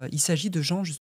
Il s'agit de gens jus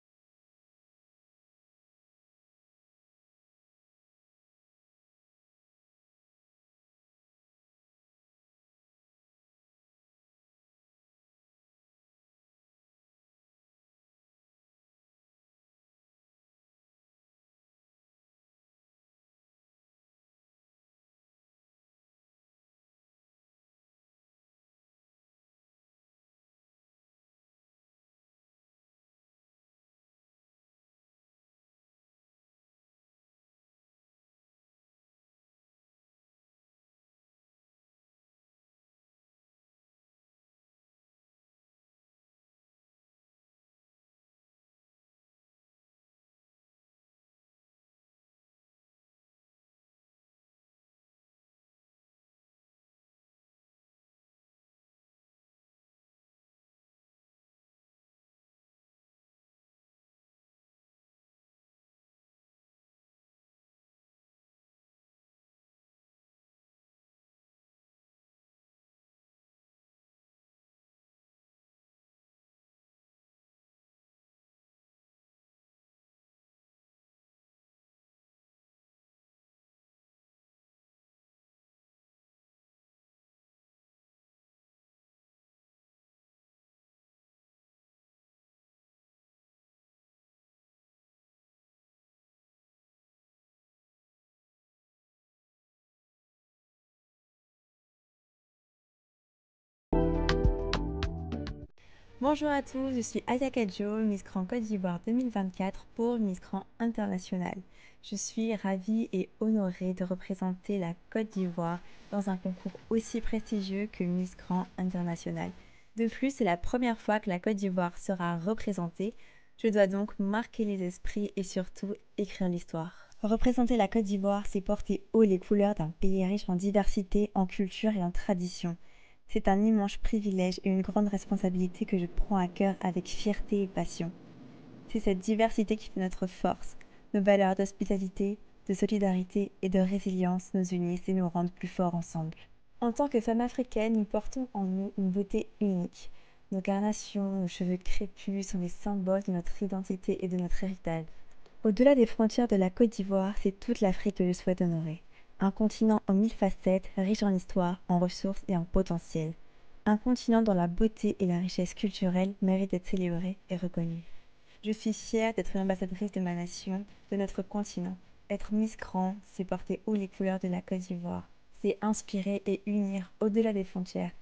Bonjour à tous, je suis Aya Kadjo, Miss Grand Côte d'Ivoire 2024 pour Miss Grand International. Je suis ravie et honorée de représenter la Côte d'Ivoire dans un concours aussi prestigieux que Miss Grand International. De plus, c'est la première fois que la Côte d'Ivoire sera représentée. Je dois donc marquer les esprits et surtout écrire l'histoire. Représenter la Côte d'Ivoire, c'est porter haut les couleurs d'un pays riche en diversité, en culture et en tradition. C'est un immense privilège et une grande responsabilité que je prends à cœur avec fierté et passion. C'est cette diversité qui fait notre force. Nos valeurs d'hospitalité, de solidarité et de résilience nous unissent et nous rendent plus forts ensemble. En tant que femme africaine, nous portons en nous une beauté unique. Nos carnations, nos cheveux crépus sont les symboles de notre identité et de notre héritage. Au-delà des frontières de la Côte d'Ivoire, c'est toute l'Afrique que je souhaite honorer. Un continent aux mille facettes, riche en histoire, en ressources et en potentiel. Un continent dont la beauté et la richesse culturelle méritent d'être célébrées et reconnues. Je suis fière d'être l'ambassadrice de ma nation, de notre continent. Être Miss Grand, c'est porter haut les couleurs de la Côte d'Ivoire. C'est inspirer et unir au-delà des frontières.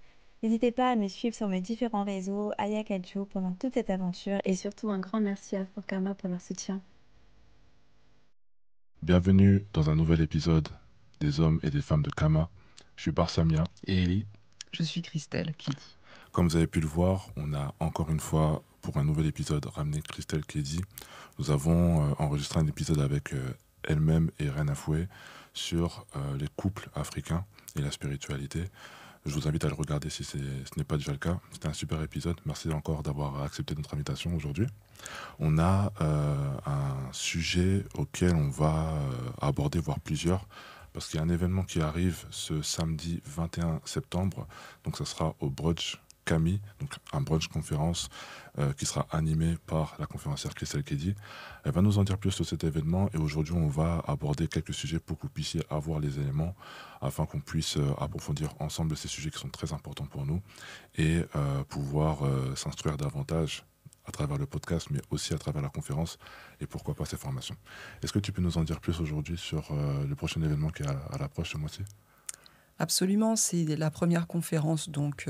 N'hésitez pas à me suivre sur mes différents réseaux, Aya Kadjo, pendant toute cette aventure et surtout un grand merci à Fokama pour leur soutien. Bienvenue dans un nouvel épisode des hommes et des femmes de Kama. Je suis Barsamia. Et Ellie, Je suis Christelle Kidi. Comme vous avez pu le voir, on a encore une fois, pour un nouvel épisode, ramené Christelle Kedi. Nous avons enregistré un épisode avec elle-même et Reine Afoué sur les couples africains et la spiritualité. Je vous invite à le regarder si ce n'est pas déjà le cas. C'était un super épisode. Merci encore d'avoir accepté notre invitation aujourd'hui. On a un sujet auquel on va aborder, voire plusieurs, parce qu'il y a un événement qui arrive ce samedi 21 septembre. Donc ça sera au brunch Camille, donc un brunch conférence qui sera animé par la conférencière Christelle Kedi. Elle va nous en dire plus sur cet événement et aujourd'hui on va aborder quelques sujets pour que vous puissiez avoir les éléments afin qu'on puisse approfondir ensemble ces sujets qui sont très importants pour nous et pouvoir s'instruire davantage à travers le podcast, mais aussi à travers la conférence, et pourquoi pas ces formations. Est-ce que tu peux nous en dire plus aujourd'hui sur le prochain événement qui est à l'approche ce mois-ci? Absolument, c'est la première conférence, donc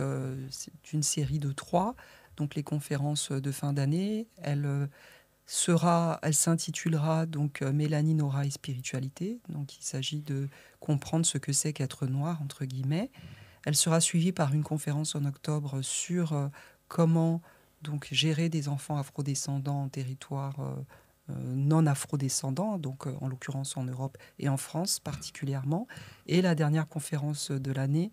c'est une série de 3, donc les conférences de fin d'année. Elle s'intitulera donc Mélanine, aura et spiritualité. Donc il s'agit de comprendre ce que c'est qu'être noir, entre guillemets. Elle sera suivie par une conférence en octobre sur comment donc gérer des enfants afrodescendants en territoire non afrodescendants, donc en l'occurrence en Europe et en France particulièrement. Et la dernière conférence de l'année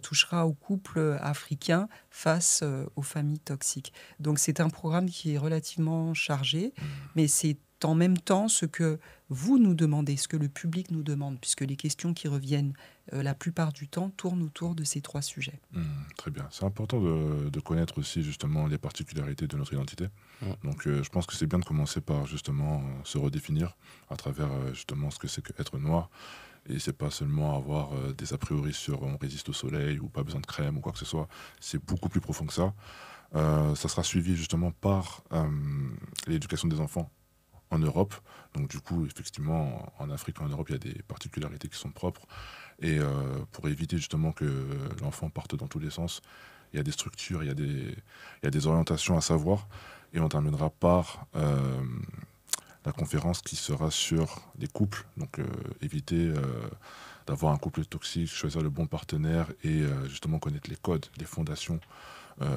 touchera aux couples africains face aux familles toxiques. Donc c'est un programme qui est relativement chargé, mais c'est en même temps ce que vous nous demandez, ce que le public nous demande, puisque les questions qui reviennent la plupart du temps tournent autour de ces 3 sujets. Très bien. C'est important de connaître aussi justement les particularités de notre identité. Donc je pense que c'est bien de commencer par justement se redéfinir à travers justement ce que c'est qu'être noir. Et c'est pas seulement avoir des a priori sur on résiste au soleil ou pas besoin de crème ou quoi que ce soit. C'est beaucoup plus profond que ça. Ça sera suivi justement par l'éducation des enfants en Europe. Donc du coup, effectivement, en Afrique et en Europe, il y a des particularités qui sont propres. Et pour éviter justement que l'enfant parte dans tous les sens, il y a des structures, il y a des orientations à savoir. Et on terminera par la conférence qui sera sur les couples. Donc éviter d'avoir un couple toxique, choisir le bon partenaire et justement connaître les codes, les fondations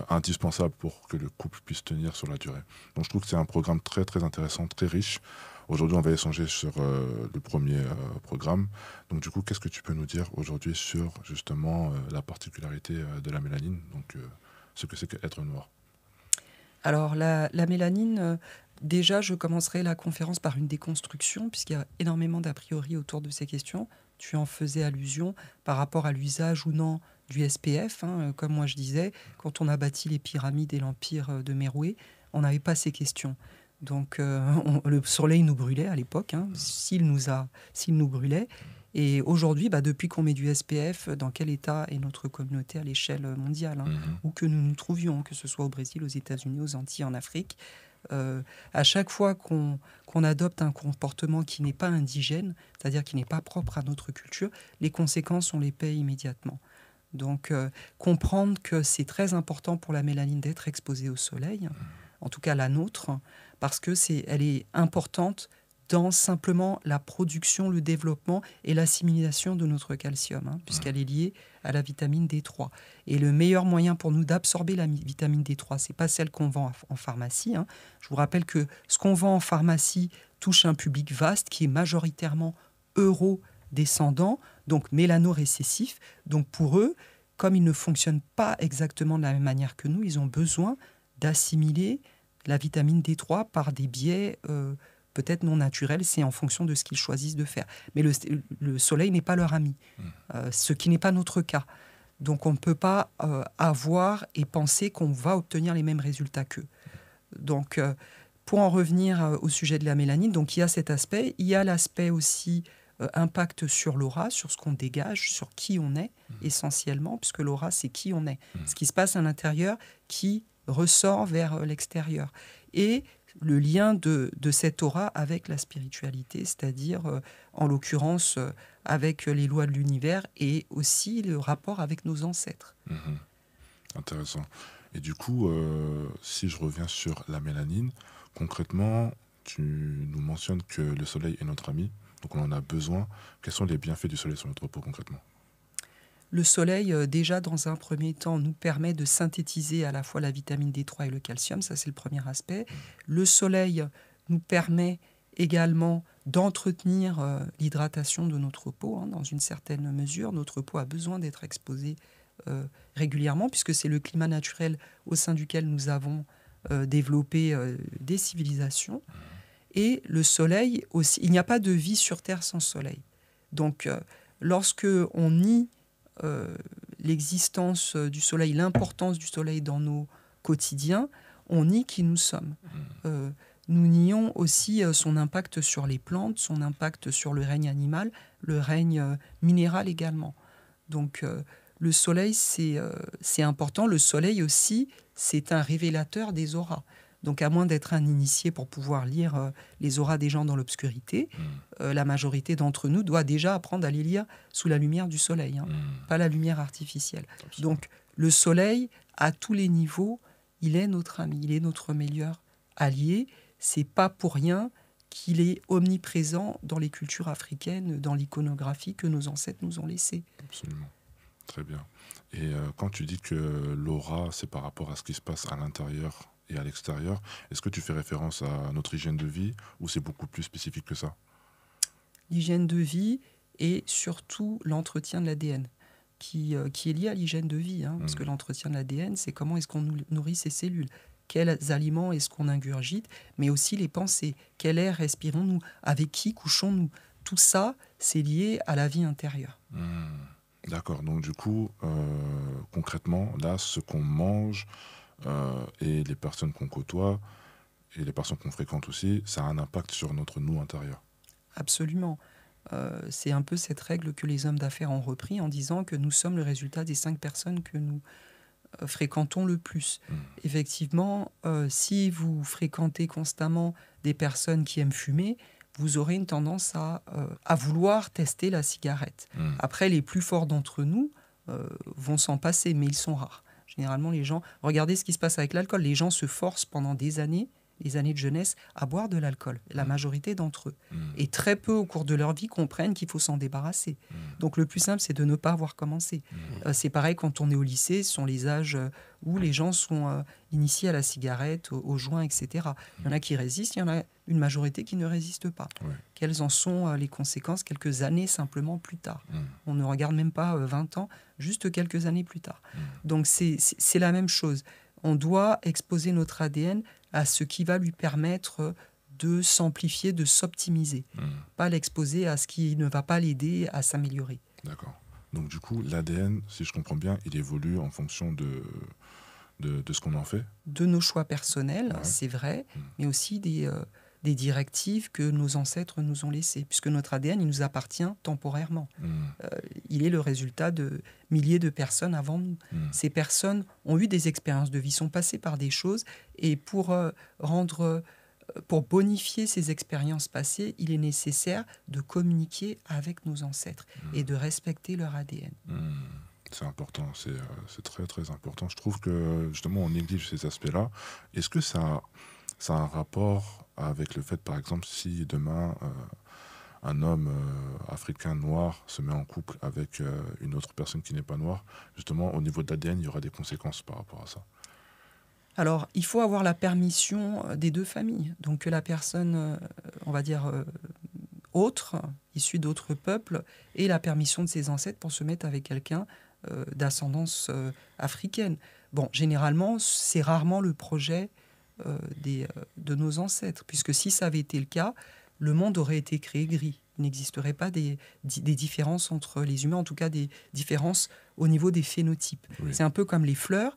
indispensables pour que le couple puisse tenir sur la durée. Donc je trouve que c'est un programme très très intéressant, très riche. Aujourd'hui, on va échanger sur le premier programme. Donc du coup, qu'est-ce que tu peux nous dire aujourd'hui sur justement la particularité de la mélanine, donc ce que c'est qu'être noir? Alors la mélanine, déjà je commencerai la conférence par une déconstruction, puisqu'il y a énormément d'a priori autour de ces questions. Tu en faisais allusion par rapport à l'usage ou non du SPF. Comme moi je disais, quand on a bâti les pyramides et l'empire de Méroué, on n'avait pas ces questions. Donc le soleil nous brûlait à l'époque, s'il nous brûlait. Et aujourd'hui, depuis qu'on met du SPF, dans quel état est notre communauté à l'échelle mondiale, où que nous nous trouvions, que ce soit au Brésil, aux États-Unis, aux Antilles, en Afrique, à chaque fois qu'on adopte un comportement qui n'est pas indigène, c'est-à-dire qui n'est pas propre à notre culture, les conséquences, on les paie immédiatement. Donc comprendre que c'est très important pour la mélanine d'être exposée au soleil, en tout cas la nôtre, parce que elle est importante dans simplement la production, le développement et l'assimilation de notre calcium, puisqu'elle est liée à la vitamine D3. Et le meilleur moyen pour nous d'absorber la vitamine D3, c'est pas celle qu'on vend en pharmacie. Je vous rappelle que ce qu'on vend en pharmacie touche un public vaste qui est majoritairement euro-descendant, donc mélanorécessif. Donc pour eux, comme ils ne fonctionnent pas exactement de la même manière que nous, ils ont besoin d'assimiler la vitamine D3 par des biais peut-être non naturels, c'est en fonction de ce qu'ils choisissent de faire. Mais le soleil n'est pas leur ami, ce qui n'est pas notre cas. Donc on ne peut pas avoir et penser qu'on va obtenir les mêmes résultats qu'eux. Donc pour en revenir au sujet de la mélanine, donc il y a cet aspect, il y a l'aspect aussi impact sur l'aura, sur ce qu'on dégage, sur qui on est essentiellement, puisque l'aura c'est qui on est, ce qui se passe à l'intérieur qui ressort vers l'extérieur. Et le lien de cette aura avec la spiritualité, c'est-à-dire, en l'occurrence, avec les lois de l'univers et aussi le rapport avec nos ancêtres. Intéressant. Et du coup, si je reviens sur la mélanine, concrètement, tu nous mentionnes que le soleil est notre ami, donc on en a besoin. Quels sont les bienfaits du soleil sur notre peau concrètement ? Le soleil, déjà, dans un premier temps, nous permet de synthétiser à la fois la vitamine D3 et le calcium. Ça, c'est le premier aspect. Le soleil nous permet également d'entretenir l'hydratation de notre peau. Dans une certaine mesure, notre peau a besoin d'être exposée régulièrement, puisque c'est le climat naturel au sein duquel nous avons développé des civilisations. Et le soleil aussi. Il n'y a pas de vie sur Terre sans soleil. Donc, lorsque on nie l'existence du soleil, l'importance du soleil dans nos quotidiens, on nie qui nous sommes. Nous nions aussi son impact sur les plantes, son impact sur le règne animal, le règne minéral également. Donc le soleil, c'est important. Le soleil aussi, c'est un révélateur des auras. Donc à moins d'être un initié pour pouvoir lire les auras des gens dans l'obscurité, la majorité d'entre nous doit déjà apprendre à les lire sous la lumière du soleil, pas la lumière artificielle. Absolument. Donc le soleil, à tous les niveaux, il est notre ami, il est notre meilleur allié. C'est pas pour rien qu'il est omniprésent dans les cultures africaines, dans l'iconographie que nos ancêtres nous ont laissée. Absolument. Très bien. Et quand tu dis que l'aura, c'est par rapport à ce qui se passe à l'intérieur et à l'extérieur, est-ce que tu fais référence à notre hygiène de vie ou c'est beaucoup plus spécifique que ça ? L'hygiène de vie et surtout l'entretien de l'ADN qui est lié à l'hygiène de vie, parce que l'entretien de l'ADN, c'est comment est-ce qu'on nourrit ces cellules. quels aliments est-ce qu'on ingurgite, mais aussi les pensées. Quel air respirons-nous? Avec qui couchons-nous? Tout ça, c'est lié à la vie intérieure. D'accord, donc du coup, concrètement, là, ce qu'on mange et les personnes qu'on côtoie et les personnes qu'on fréquente aussi, ça a un impact sur notre nous intérieur. Absolument. C'est un peu cette règle que les hommes d'affaires ont repris en disant que nous sommes le résultat des 5 personnes que nous fréquentons le plus. Effectivement, si vous fréquentez constamment des personnes qui aiment fumer, vous aurez une tendance à vouloir tester la cigarette. Après, les plus forts d'entre nous vont s'en passer, mais ils sont rares. Généralement, les gens... Regardez ce qui se passe avec l'alcool. Les gens se forcent pendant des années, les années de jeunesse, à boire de l'alcool. La majorité d'entre eux. Et très peu, au cours de leur vie, comprennent qu'il faut s'en débarrasser. Donc, le plus simple, c'est de ne pas avoir commencé. C'est pareil quand on est au lycée. Ce sont les âges où les gens sont initiés à la cigarette, au joint, etc. Il y en a qui résistent, il y en a une majorité qui ne résiste pas. Quelles en sont les conséquences quelques années simplement plus tard? On ne regarde même pas 20 ans, juste quelques années plus tard. Donc c'est la même chose. On doit exposer notre ADN à ce qui va lui permettre de s'amplifier, de s'optimiser. Pas l'exposer à ce qui ne va pas l'aider à s'améliorer. D'accord. Donc du coup, l'ADN, si je comprends bien, il évolue en fonction de ce qu'on en fait? De nos choix personnels, c'est vrai, mais aussi des directives que nos ancêtres nous ont laissées, puisque notre ADN, il nous appartient temporairement. Il est le résultat de milliers de personnes avant nous. Ces personnes ont eu des expériences de vie, sont passées par des choses, et pour bonifier ces expériences passées, il est nécessaire de communiquer avec nos ancêtres et de respecter leur ADN. C'est important, c'est très très important. Je trouve que justement on néglige ces aspects-là. Est-ce que ça a un rapport avec le fait, par exemple, si demain un homme africain noir se met en couple avec une autre personne qui n'est pas noire, justement au niveau de l'ADN, il y aura des conséquences par rapport à ça? Alors, il faut avoir la permission des deux familles. Donc que la personne, on va dire, autre, issue d'autres peuples, ait la permission de ses ancêtres pour se mettre avec quelqu'un d'ascendance africaine. Bon, généralement, c'est rarement le projet de nos ancêtres, puisque si ça avait été le cas, le monde aurait été créé gris. Il n'existerait pas des différences entre les humains, en tout cas des différences au niveau des phénotypes. C'est un peu comme les fleurs.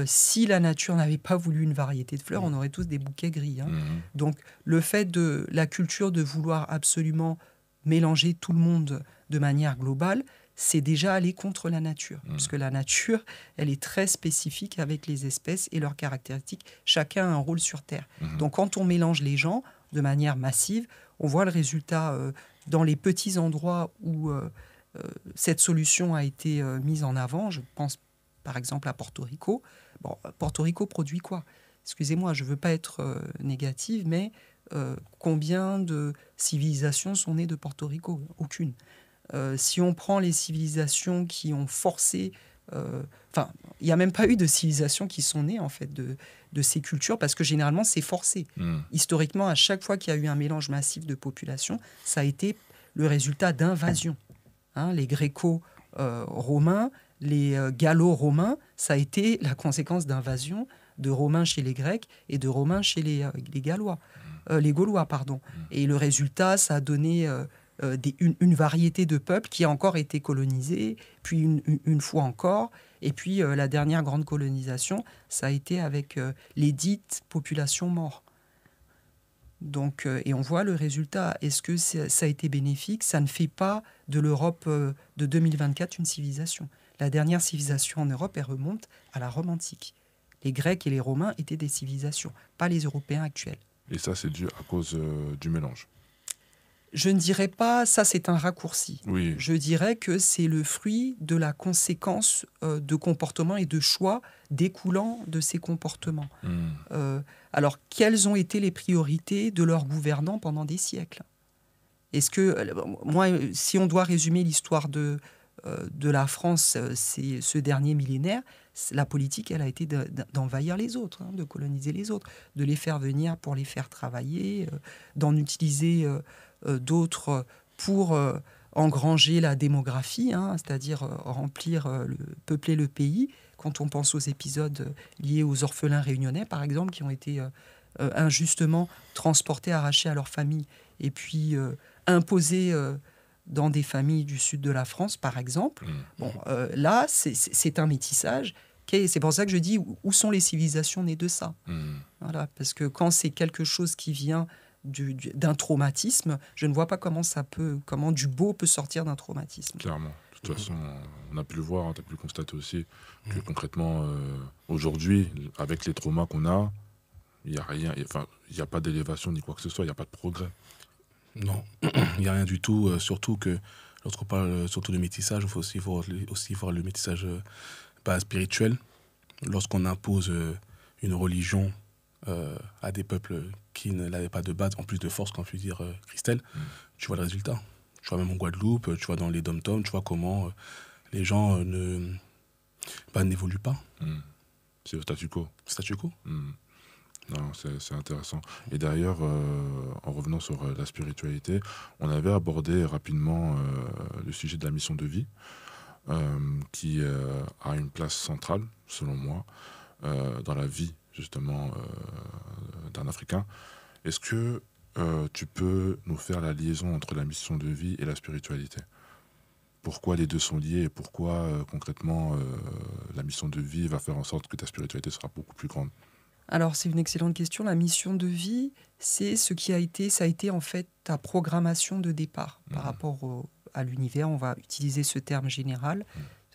Si la nature n'avait pas voulu une variété de fleurs, on aurait tous des bouquets gris. Donc le fait de la culture de vouloir absolument mélanger tout le monde de manière globale, c'est déjà aller contre la nature. Parce que la nature, elle est très spécifique avec les espèces et leurs caractéristiques. Chacun a un rôle sur Terre. Donc quand on mélange les gens de manière massive, on voit le résultat dans les petits endroits où cette solution a été mise en avant. Je pense par exemple à Porto Rico. Bon, Porto Rico produit quoi? Excusez-moi, je ne veux pas être négative, mais combien de civilisations sont nées de Porto Rico? Aucune. Si on prend les civilisations qui ont forcé... Enfin, il n'y a même pas eu de civilisations qui sont nées en fait de ces cultures, parce que généralement c'est forcé. Historiquement, à chaque fois qu'il y a eu un mélange massif de populations, ça a été le résultat d'invasions. Les Gréco-romains, les Gallo-romains, ça a été la conséquence d'invasions de Romains chez les Grecs et de Romains chez les Gallois, les Gaulois, pardon. Et le résultat, ça a donné une variété de peuples qui a encore été colonisée, puis une fois encore. Et puis la dernière grande colonisation, ça a été avec les dites populations mortes. Donc, et on voit le résultat. Est-ce que ça a été bénéfique? Ça ne fait pas de l'Europe de 2024 une civilisation. La dernière civilisation en Europe, elle remonte à la Rome antique. Les Grecs et les Romains étaient des civilisations, pas les Européens actuels. Et ça, c'est dû à cause du mélange? Je ne dirais pas ça, c'est un raccourci. Oui. Je dirais que c'est le fruit de la conséquence de comportements et de choix découlant de ces comportements. Alors, quelles ont été les priorités de leurs gouvernants pendant des siècles? Est-ce que, moi, si on doit résumer l'histoire de la France, c'est ce dernier millénaire, la politique, elle a été d'envahir les autres, de coloniser les autres, de les faire venir pour les faire travailler, d'en utiliser d'autres pour engranger la démographie, c'est-à-dire peupler le pays, quand on pense aux épisodes liés aux orphelins réunionnais, par exemple, qui ont été injustement transportés, arrachés à leur famille, et puis imposés dans des familles du sud de la France, par exemple. Bon, là, c'est un métissage. C'est pour ça que je dis, où sont les civilisations nées de ça? Voilà, parce que quand c'est quelque chose qui vient d'un traumatisme, je ne vois pas comment du beau peut sortir d'un traumatisme. Clairement. De toute façon, on a pu le voir, tu as pu le constater aussi, que concrètement, aujourd'hui, avec les traumas qu'on a, il n'y a rien, enfin, il n'y a pas d'élévation ni quoi que ce soit, il n'y a pas de progrès. Non, il n'y a rien du tout, surtout que lorsqu'on parle surtout de métissage, il faut aussi voir le métissage spirituel. Lorsqu'on impose une religion à des peuples qui ne l'avaient pas de base, en plus de force, comme tu dis, Christelle, tu vois le résultat. Tu vois même en Guadeloupe, tu vois dans les dom-toms, tu vois comment les gens n'évoluent pas. C'est le statu quo. Statu quo. Non, c'est intéressant. Et d'ailleurs, en revenant sur la spiritualité, on avait abordé rapidement le sujet de la mission de vie, qui a une place centrale, selon moi, dans la vie, justement, d'un Africain. Est-ce que tu peux nous faire la liaison entre la mission de vie et la spiritualité? Pourquoi les deux sont liés et pourquoi, concrètement, la mission de vie va faire en sorte que ta spiritualité sera beaucoup plus grande? Alors, c'est une excellente question. La mission de vie, c'est ça a été en fait ta programmation de départ par rapport à l'univers. On va utiliser ce terme général,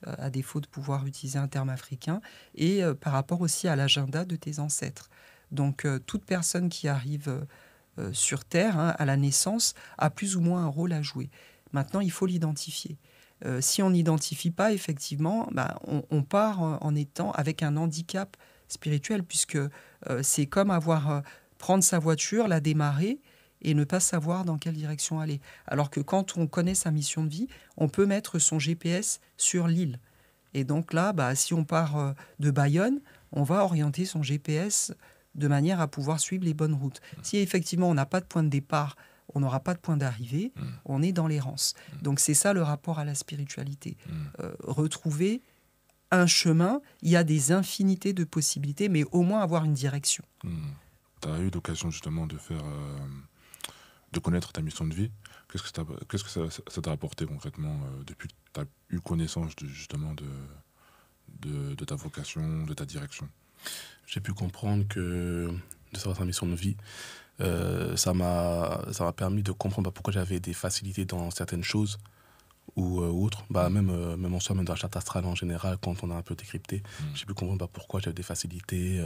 à défaut de pouvoir utiliser un terme africain, et par rapport aussi à l'agenda de tes ancêtres. Donc, toute personne qui arrive sur Terre, à la naissance, a plus ou moins un rôle à jouer. Maintenant, il faut l'identifier. Si on n'identifie pas, effectivement, on part en étant avec un handicap spirituel, puisque c'est comme prendre sa voiture, la démarrer et ne pas savoir dans quelle direction aller. Alors que quand on connaît sa mission de vie, on peut mettre son GPS sur l'île. Et donc là, si on part de Bayonne, on va orienter son GPS de manière à pouvoir suivre les bonnes routes. Si effectivement on n'a pas de point de départ, on n'aura pas de point d'arrivée, on est dans l'errance. Donc c'est ça le rapport à la spiritualité. Retrouver un chemin, il y a des infinités de possibilités, mais au moins avoir une direction. Tu as eu l'occasion justement de connaître ta mission de vie. Qu'est-ce que ça t'a apporté concrètement depuis que tu as eu connaissance justement de ta vocation, de ta direction? J'ai pu comprendre que de savoir sa mission de vie, ça m'a permis de comprendre pourquoi j'avais des facilités dans certaines choses ou autres, même en soi, même dans la charte astrale en général, quand on a un peu décrypté, j'ai pu comprendre pourquoi j'avais des facilités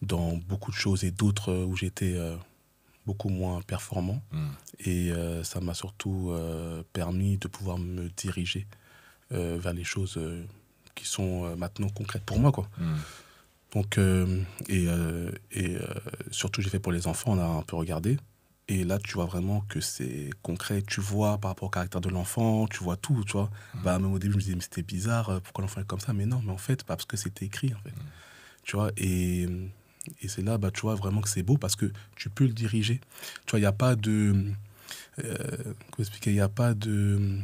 dans beaucoup de choses et d'autres où j'étais beaucoup moins performant. Et ça m'a surtout permis de pouvoir me diriger vers les choses qui sont maintenant concrètes pour moi, quoi. Donc, surtout, j'ai fait pour les enfants, on a un peu regardé. Et là, tu vois vraiment que c'est concret. Tu vois par rapport au caractère de l'enfant, tu vois tout, tu vois. Même au début, je me disais, mais c'était bizarre, pourquoi l'enfant est comme ça? Mais non, mais en fait, parce que c'était écrit, en fait. Tu vois, et c'est là, tu vois vraiment que c'est beau parce que tu peux le diriger. Tu vois, il n'y a pas de... comment expliquer? Il n'y a pas de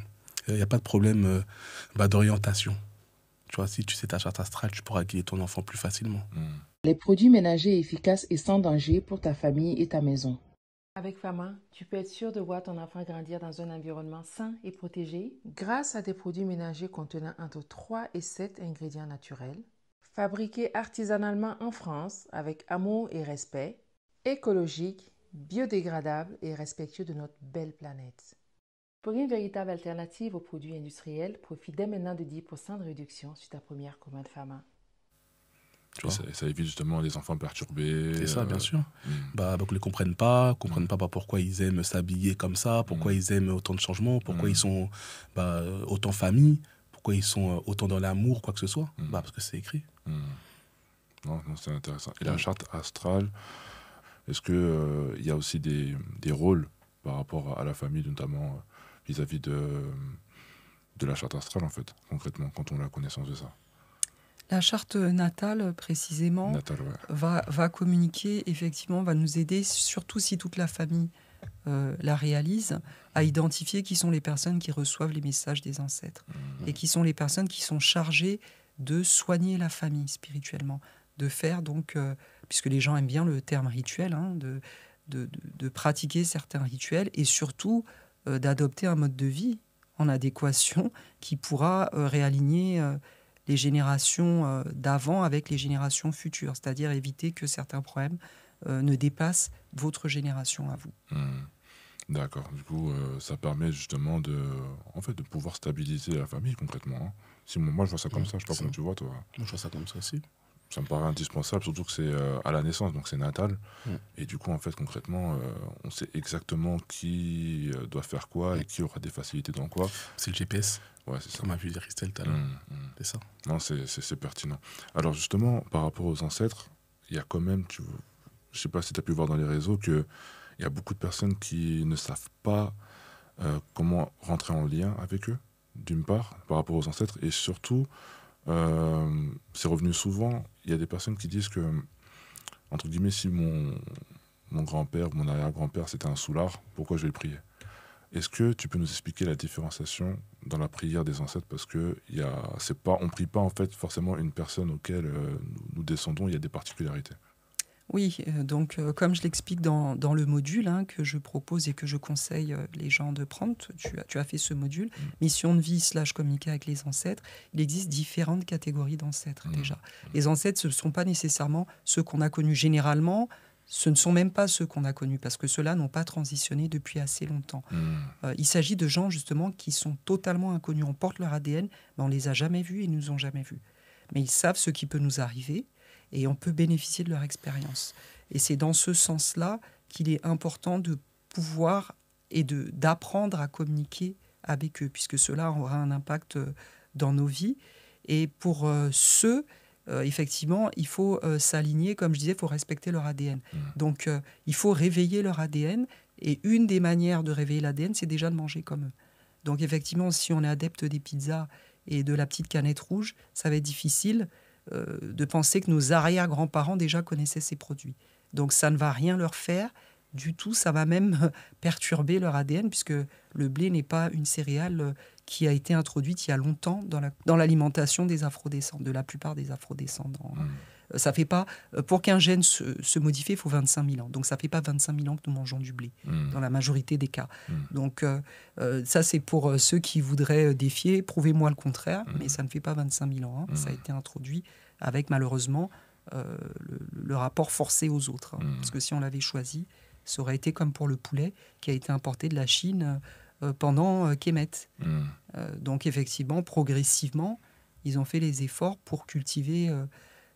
problème d'orientation. Tu vois, si tu sais ta charte astrale, tu pourras guider ton enfant plus facilement. Les produits ménagers efficaces et sans danger pour ta famille et ta maison. Avec Fama, tu peux être sûr de voir ton enfant grandir dans un environnement sain et protégé grâce à des produits ménagers contenant entre 3 et 7 ingrédients naturels, fabriqués artisanalement en France avec amour et respect, écologiques, biodégradables et respectueux de notre belle planète. Pour une véritable alternative aux produits industriels, profite dès maintenant de 10% de réduction sur ta première commande Fama. Ça évite justement les enfants perturbés. C'est ça, bien sûr. Qu'ils ne comprennent pas pourquoi ils aiment s'habiller comme ça, pourquoi ils aiment autant de changements, pourquoi ils sont autant famille, pourquoi ils sont autant dans l'amour, quoi que ce soit. Parce que c'est écrit. Non, c'est intéressant. Et la charte astrale, est-ce qu'il y a aussi des rôles par rapport à la famille, notamment vis-à-vis de la charte astrale, en fait, concrètement, quand on a connaissance de ça? La charte natale, précisément, va communiquer, effectivement, va nous aider, surtout si toute la famille la réalise, à identifier qui sont les personnes qui reçoivent les messages des ancêtres et qui sont les personnes qui sont chargées de soigner la famille spirituellement, de faire donc, puisque les gens aiment bien le terme rituel, hein, de pratiquer certains rituels et surtout d'adopter un mode de vie en adéquation qui pourra réaligner les générations d'avant avec les générations futures, c'est-à-dire éviter que certains problèmes ne dépassent votre génération à vous. D'accord. Du coup, ça permet justement en fait, de pouvoir stabiliser la famille concrètement. Hein. Si moi, je vois ça comme ça, je sais pas comment tu vois, toi. Moi, je vois ça comme ça aussi. Ça me paraît indispensable, surtout que c'est à la naissance, donc c'est natal. Et du coup, en fait, concrètement, on sait exactement qui doit faire quoi et qui aura des facilités dans quoi. C'est le GPS. Ouais, c'est ça. Comme a vu Christelle tout à l'heure. C'est ça. Non, c'est pertinent. Alors justement, par rapport aux ancêtres, il y a quand même, je sais pas si tu as pu voir dans les réseaux, qu'il y a beaucoup de personnes qui ne savent pas comment rentrer en lien avec eux, d'une part, par rapport aux ancêtres, et surtout, c'est revenu souvent, il y a des personnes qui disent que, entre guillemets, si mon grand-père ou mon arrière-grand-père c'était un soulard, pourquoi je vais le prier? Est-ce que tu peux nous expliquer la différenciation dans la prière des ancêtres? Parce que on ne prie pas en fait forcément une personne auquel nous descendons, il y a des particularités. Oui, donc comme je l'explique dans le module hein, que je propose et que je conseille les gens de prendre, tu as fait ce module, mission de vie / communiquer avec les ancêtres, il existe différentes catégories d'ancêtres déjà. Les ancêtres, ce ne sont pas nécessairement ceux qu'on a connus généralement, ce ne sont même pas ceux qu'on a connus parce que ceux-là n'ont pas transitionné depuis assez longtemps. Il s'agit de gens justement qui sont totalement inconnus. On porte leur ADN, mais on ne les a jamais vus et ils ne nous ont jamais vus. Mais ils savent ce qui peut nous arriver et on peut bénéficier de leur expérience. Et c'est dans ce sens-là qu'il est important de pouvoir et d'apprendre à communiquer avec eux, puisque cela aura un impact dans nos vies. Et pour ceux, effectivement, il faut s'aligner, comme je disais, il faut respecter leur ADN. Donc, il faut réveiller leur ADN. Et une des manières de réveiller l'ADN, c'est déjà de manger comme eux. Donc, effectivement, si on est adepte des pizzas et de la petite canette rouge, ça va être difficile de penser que nos arrière-grands-parents déjà connaissaient ces produits. Donc ça ne va rien leur faire du tout, ça va même perturber leur ADN puisque le blé n'est pas une céréale qui a été introduite il y a longtemps dans l'alimentation des afrodescendants, de la plupart des afrodescendants. Ça fait pas, pour qu'un gène se modifie, il faut 25 000 ans. Donc ça ne fait pas 25 000 ans que nous mangeons du blé, dans la majorité des cas. Donc ça, c'est pour ceux qui voudraient défier, prouvez-moi le contraire, mais ça ne fait pas 25 000 ans. Ça a été introduit avec, malheureusement, le rapport forcé aux autres. Parce que si on l'avait choisi, ça aurait été comme pour le poulet qui a été importé de la Chine pendant Kemet. Donc effectivement, progressivement, ils ont fait les efforts pour cultiver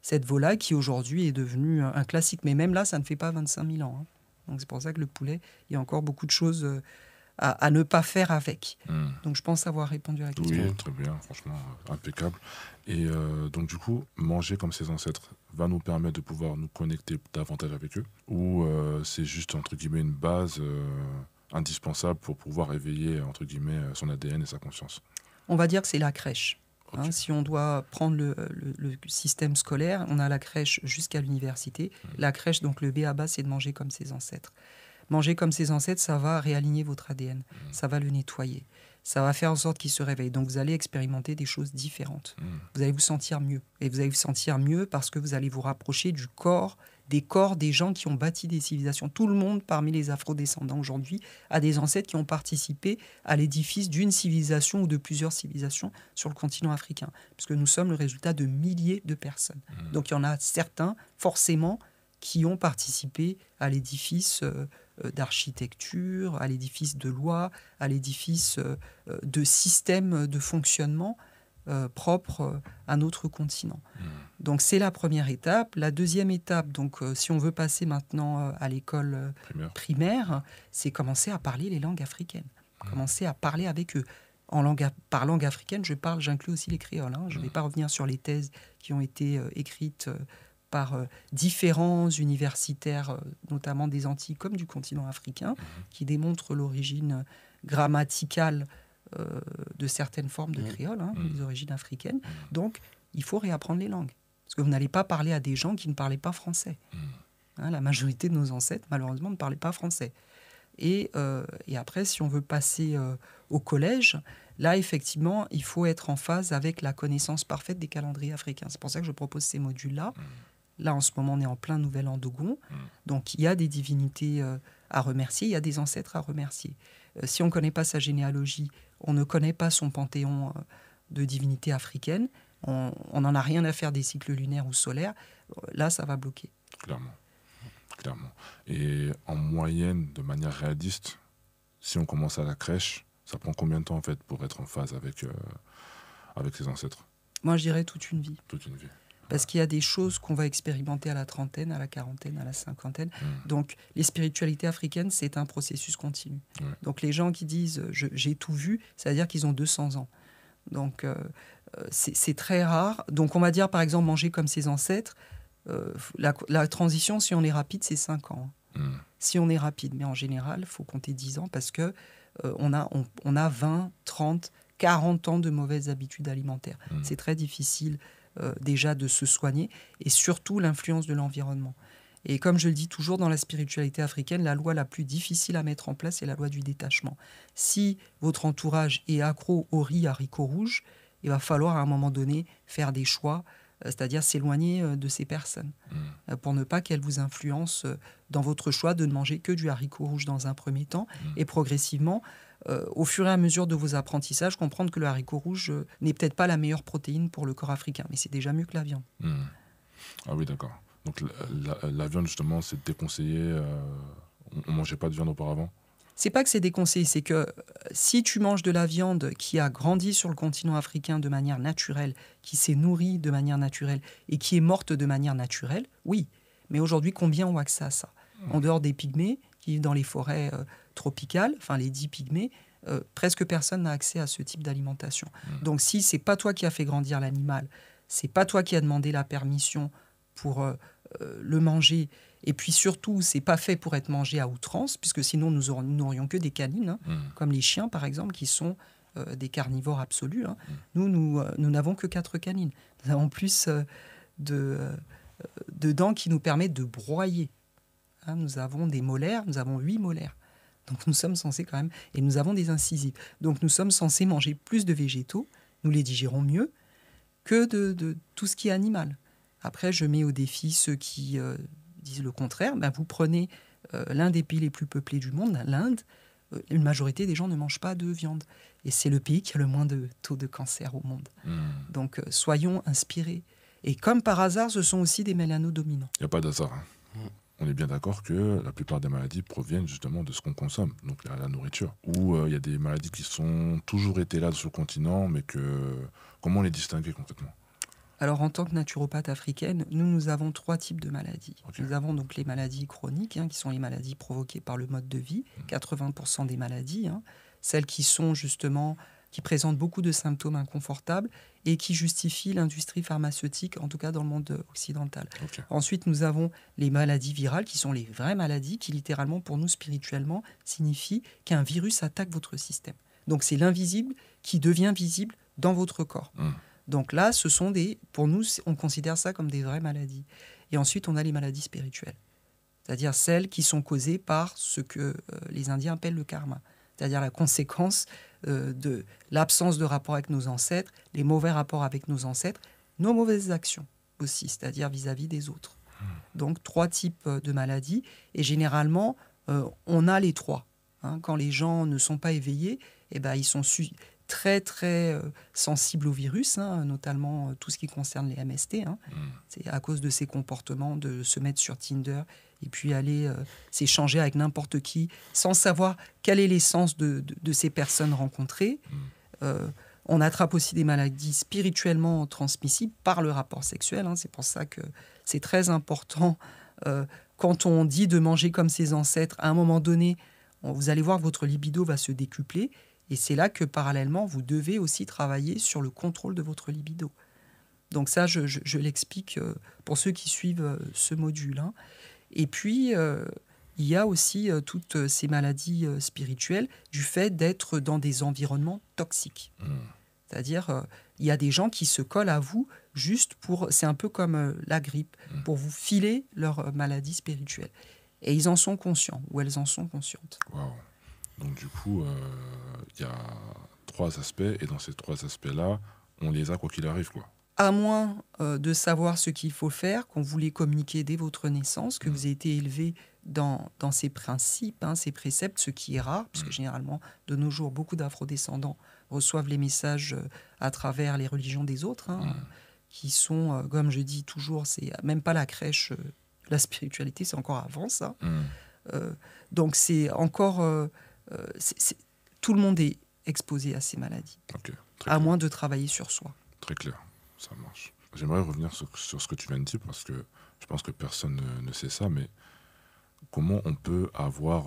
cette volaille qui aujourd'hui est devenue un classique. Mais même là, ça ne fait pas 25 000 ans. Donc c'est pour ça que le poulet, il y a encore beaucoup de choses à ne pas faire avec. Donc je pense avoir répondu à la question. Oui, très bien, franchement, impeccable. Et donc du coup, manger comme ses ancêtres va nous permettre de pouvoir nous connecter davantage avec eux, ou c'est juste, entre guillemets, une base indispensable pour pouvoir éveiller, entre guillemets, son ADN et sa conscience? On va dire que c'est la crèche. Okay. Si on doit prendre le système scolaire, on a la crèche jusqu'à l'université. La crèche, donc le B.A.-ba, c'est de manger comme ses ancêtres. Manger comme ses ancêtres, ça va réaligner votre ADN, ça va le nettoyer, ça va faire en sorte qu'il se réveille. Donc vous allez expérimenter des choses différentes. Vous allez vous sentir mieux. Et vous allez vous sentir mieux parce que vous allez vous rapprocher des corps des gens qui ont bâti des civilisations. Tout le monde, parmi les afrodescendants aujourd'hui, a des ancêtres qui ont participé à l'édifice d'une civilisation ou de plusieurs civilisations sur le continent africain. Puisque nous sommes le résultat de milliers de personnes. Donc il y en a certains, forcément, qui ont participé à l'édifice d'architecture, à l'édifice de loi, à l'édifice de système de fonctionnement propre à notre continent. Donc c'est la première étape. La deuxième étape, donc si on veut passer maintenant à l'école primaire, c'est commencer à parler les langues africaines, commencer à parler avec eux. Par langue africaine, j'inclus aussi les créoles. Je ne vais pas revenir sur les thèses qui ont été écrites par différents universitaires, notamment des Antilles comme du continent africain, qui démontrent l'origine grammaticale de certaines formes de créole, les origines africaines. Donc, il faut réapprendre les langues. Parce que vous n'allez pas parler à des gens qui ne parlaient pas français. La majorité de nos ancêtres, malheureusement, ne parlaient pas français. Et après, si on veut passer au collège, là, effectivement, il faut être en phase avec la connaissance parfaite des calendriers africains. C'est pour ça que je propose ces modules-là. Là, en ce moment, on est en plein nouvel an Dogon. Donc, il y a des divinités à remercier, il y a des ancêtres à remercier. Si on ne connaît pas sa généalogie, on ne connaît pas son panthéon de divinités africaines, on n'en a rien à faire des cycles lunaires ou solaires, là, ça va bloquer. Clairement. Et en moyenne, de manière réaliste, si on commence à la crèche, ça prend combien de temps, en fait, pour être en phase avec ses ancêtres? Moi, je dirais toute une vie. Toute une vie. Parce qu'il y a des choses qu'on va expérimenter à la trentaine, à la quarantaine, à la cinquantaine. Donc, les spiritualités africaines, c'est un processus continu. Donc, les gens qui disent « j'ai tout vu », c'est-à-dire qu'ils ont 200 ans. Donc, c'est très rare. Donc, on va dire, par exemple, manger comme ses ancêtres. La transition, si on est rapide, c'est 5 ans. Si on est rapide, mais en général, il faut compter 10 ans parce que on a 20, 30, 40 ans de mauvaises habitudes alimentaires. C'est très difficile déjà de se soigner et surtout l'influence de l'environnement. Et comme je le dis toujours, dans la spiritualité africaine, la loi la plus difficile à mettre en place, c'est la loi du détachement. Si votre entourage est accro au riz, haricots rouges, il va falloir à un moment donné faire des choix, c'est-à-dire s'éloigner de ces personnes pour ne pas qu'elles vous influencent dans votre choix de ne manger que du haricot rouge dans un premier temps et progressivement, au fur et à mesure de vos apprentissages, comprendre que le haricot rouge n'est peut-être pas la meilleure protéine pour le corps africain, mais c'est déjà mieux que la viande. Ah oui, d'accord. Donc la viande, justement, c'est déconseillé. On ne mangeait pas de viande auparavant? C'est pas que c'est déconseillé, c'est que si tu manges de la viande qui a grandi sur le continent africain de manière naturelle, qui s'est nourrie de manière naturelle et qui est morte de manière naturelle, oui. Mais aujourd'hui, combien ont accès à ça? En dehors des pygmées qui vivent dans les forêts tropicales, enfin les 10 pygmées, presque personne n'a accès à ce type d'alimentation. Donc si c'est pas toi qui as fait grandir l'animal, c'est pas toi qui as demandé la permission pour le manger, et puis surtout, c'est pas fait pour être mangé à outrance, puisque sinon nous n'aurions que des canines, comme les chiens par exemple, qui sont des carnivores absolus. Nous n'avons que 4 canines. Nous avons plus de dents qui nous permettent de broyer. Nous avons des molaires, nous avons 8 molaires. Donc nous sommes censés quand même, et nous avons des incisives. Donc nous sommes censés manger plus de végétaux, nous les digérons mieux que de tout ce qui est animal. Après, je mets au défi ceux qui disent le contraire. Vous prenez l'un des pays les plus peuplés du monde, l'Inde, une majorité des gens ne mangent pas de viande. Et c'est le pays qui a le moins de taux de cancer au monde. Donc, soyons inspirés. Et comme par hasard, ce sont aussi des mélanodominants. Il n'y a pas d'hasard. On est bien d'accord que la plupart des maladies proviennent justement de ce qu'on consomme, donc la nourriture. Ou il y a des maladies qui sont toujours été là sur le continent, mais comment les distinguer complètement? Alors, en tant que naturopathe africaine, nous avons 3 types de maladies. Nous avons donc les maladies chroniques, qui sont les maladies provoquées par le mode de vie, 80% des maladies, celles qui sont justement, qui présentent beaucoup de symptômes inconfortables et qui justifient l'industrie pharmaceutique, en tout cas dans le monde occidental. Ensuite, nous avons les maladies virales, qui sont les vraies maladies, qui littéralement, pour nous, spirituellement, signifient qu'un virus attaque votre système. Donc, c'est l'invisible qui devient visible dans votre corps. Donc là, pour nous, on considère ça comme des vraies maladies. Et ensuite, on a les maladies spirituelles, c'est-à-dire celles qui sont causées par ce que les Indiens appellent le karma, c'est-à-dire la conséquence de l'absence de rapport avec nos ancêtres, les mauvais rapports avec nos ancêtres, nos mauvaises actions aussi, c'est-à-dire vis-à-vis des autres. Donc 3 types de maladies, et généralement, on a les 3. Quand les gens ne sont pas éveillés, ils sont très très sensibles au virus, notamment tout ce qui concerne les MST. C'est à cause de ces comportements de se mettre sur Tinder et puis aller s'échanger avec n'importe qui sans savoir quel est l'essence de ces personnes rencontrées. On attrape aussi des maladies spirituellement transmissibles par le rapport sexuel. C'est pour ça que c'est très important quand on dit de manger comme ses ancêtres. À un moment donné, vous allez voir que votre libido va se décupler. Et c'est là que, parallèlement, vous devez aussi travailler sur le contrôle de votre libido. Donc ça, je l'explique pour ceux qui suivent ce module. Et puis, il y a aussi toutes ces maladies spirituelles du fait d'être dans des environnements toxiques. C'est-à-dire, il y a des gens qui se collent à vous juste pour... C'est un peu comme la grippe, pour vous filer leur maladie spirituelle. Et ils en sont conscients, ou elles en sont conscientes. Wow. Donc du coup, il y a 3 aspects, et dans ces 3 aspects-là, on les a quoi qu'il arrive, quoi. À moins de savoir ce qu'il faut faire, qu'on vous les communiquer dès votre naissance, que vous ayez été élevé dans ces principes, ces préceptes, ce qui est rare, parce que généralement, de nos jours, beaucoup d'afrodescendants reçoivent les messages à travers les religions des autres, qui sont, comme je dis toujours, c'est même pas la crèche, la spiritualité, c'est encore avant ça. Donc c'est encore... tout le monde est exposé à ces maladies, Ok, à moins de travailler sur soi. Très clair, ça marche. J'aimerais revenir sur ce que tu viens de dire, parce que je pense que personne ne sait ça, mais comment on peut avoir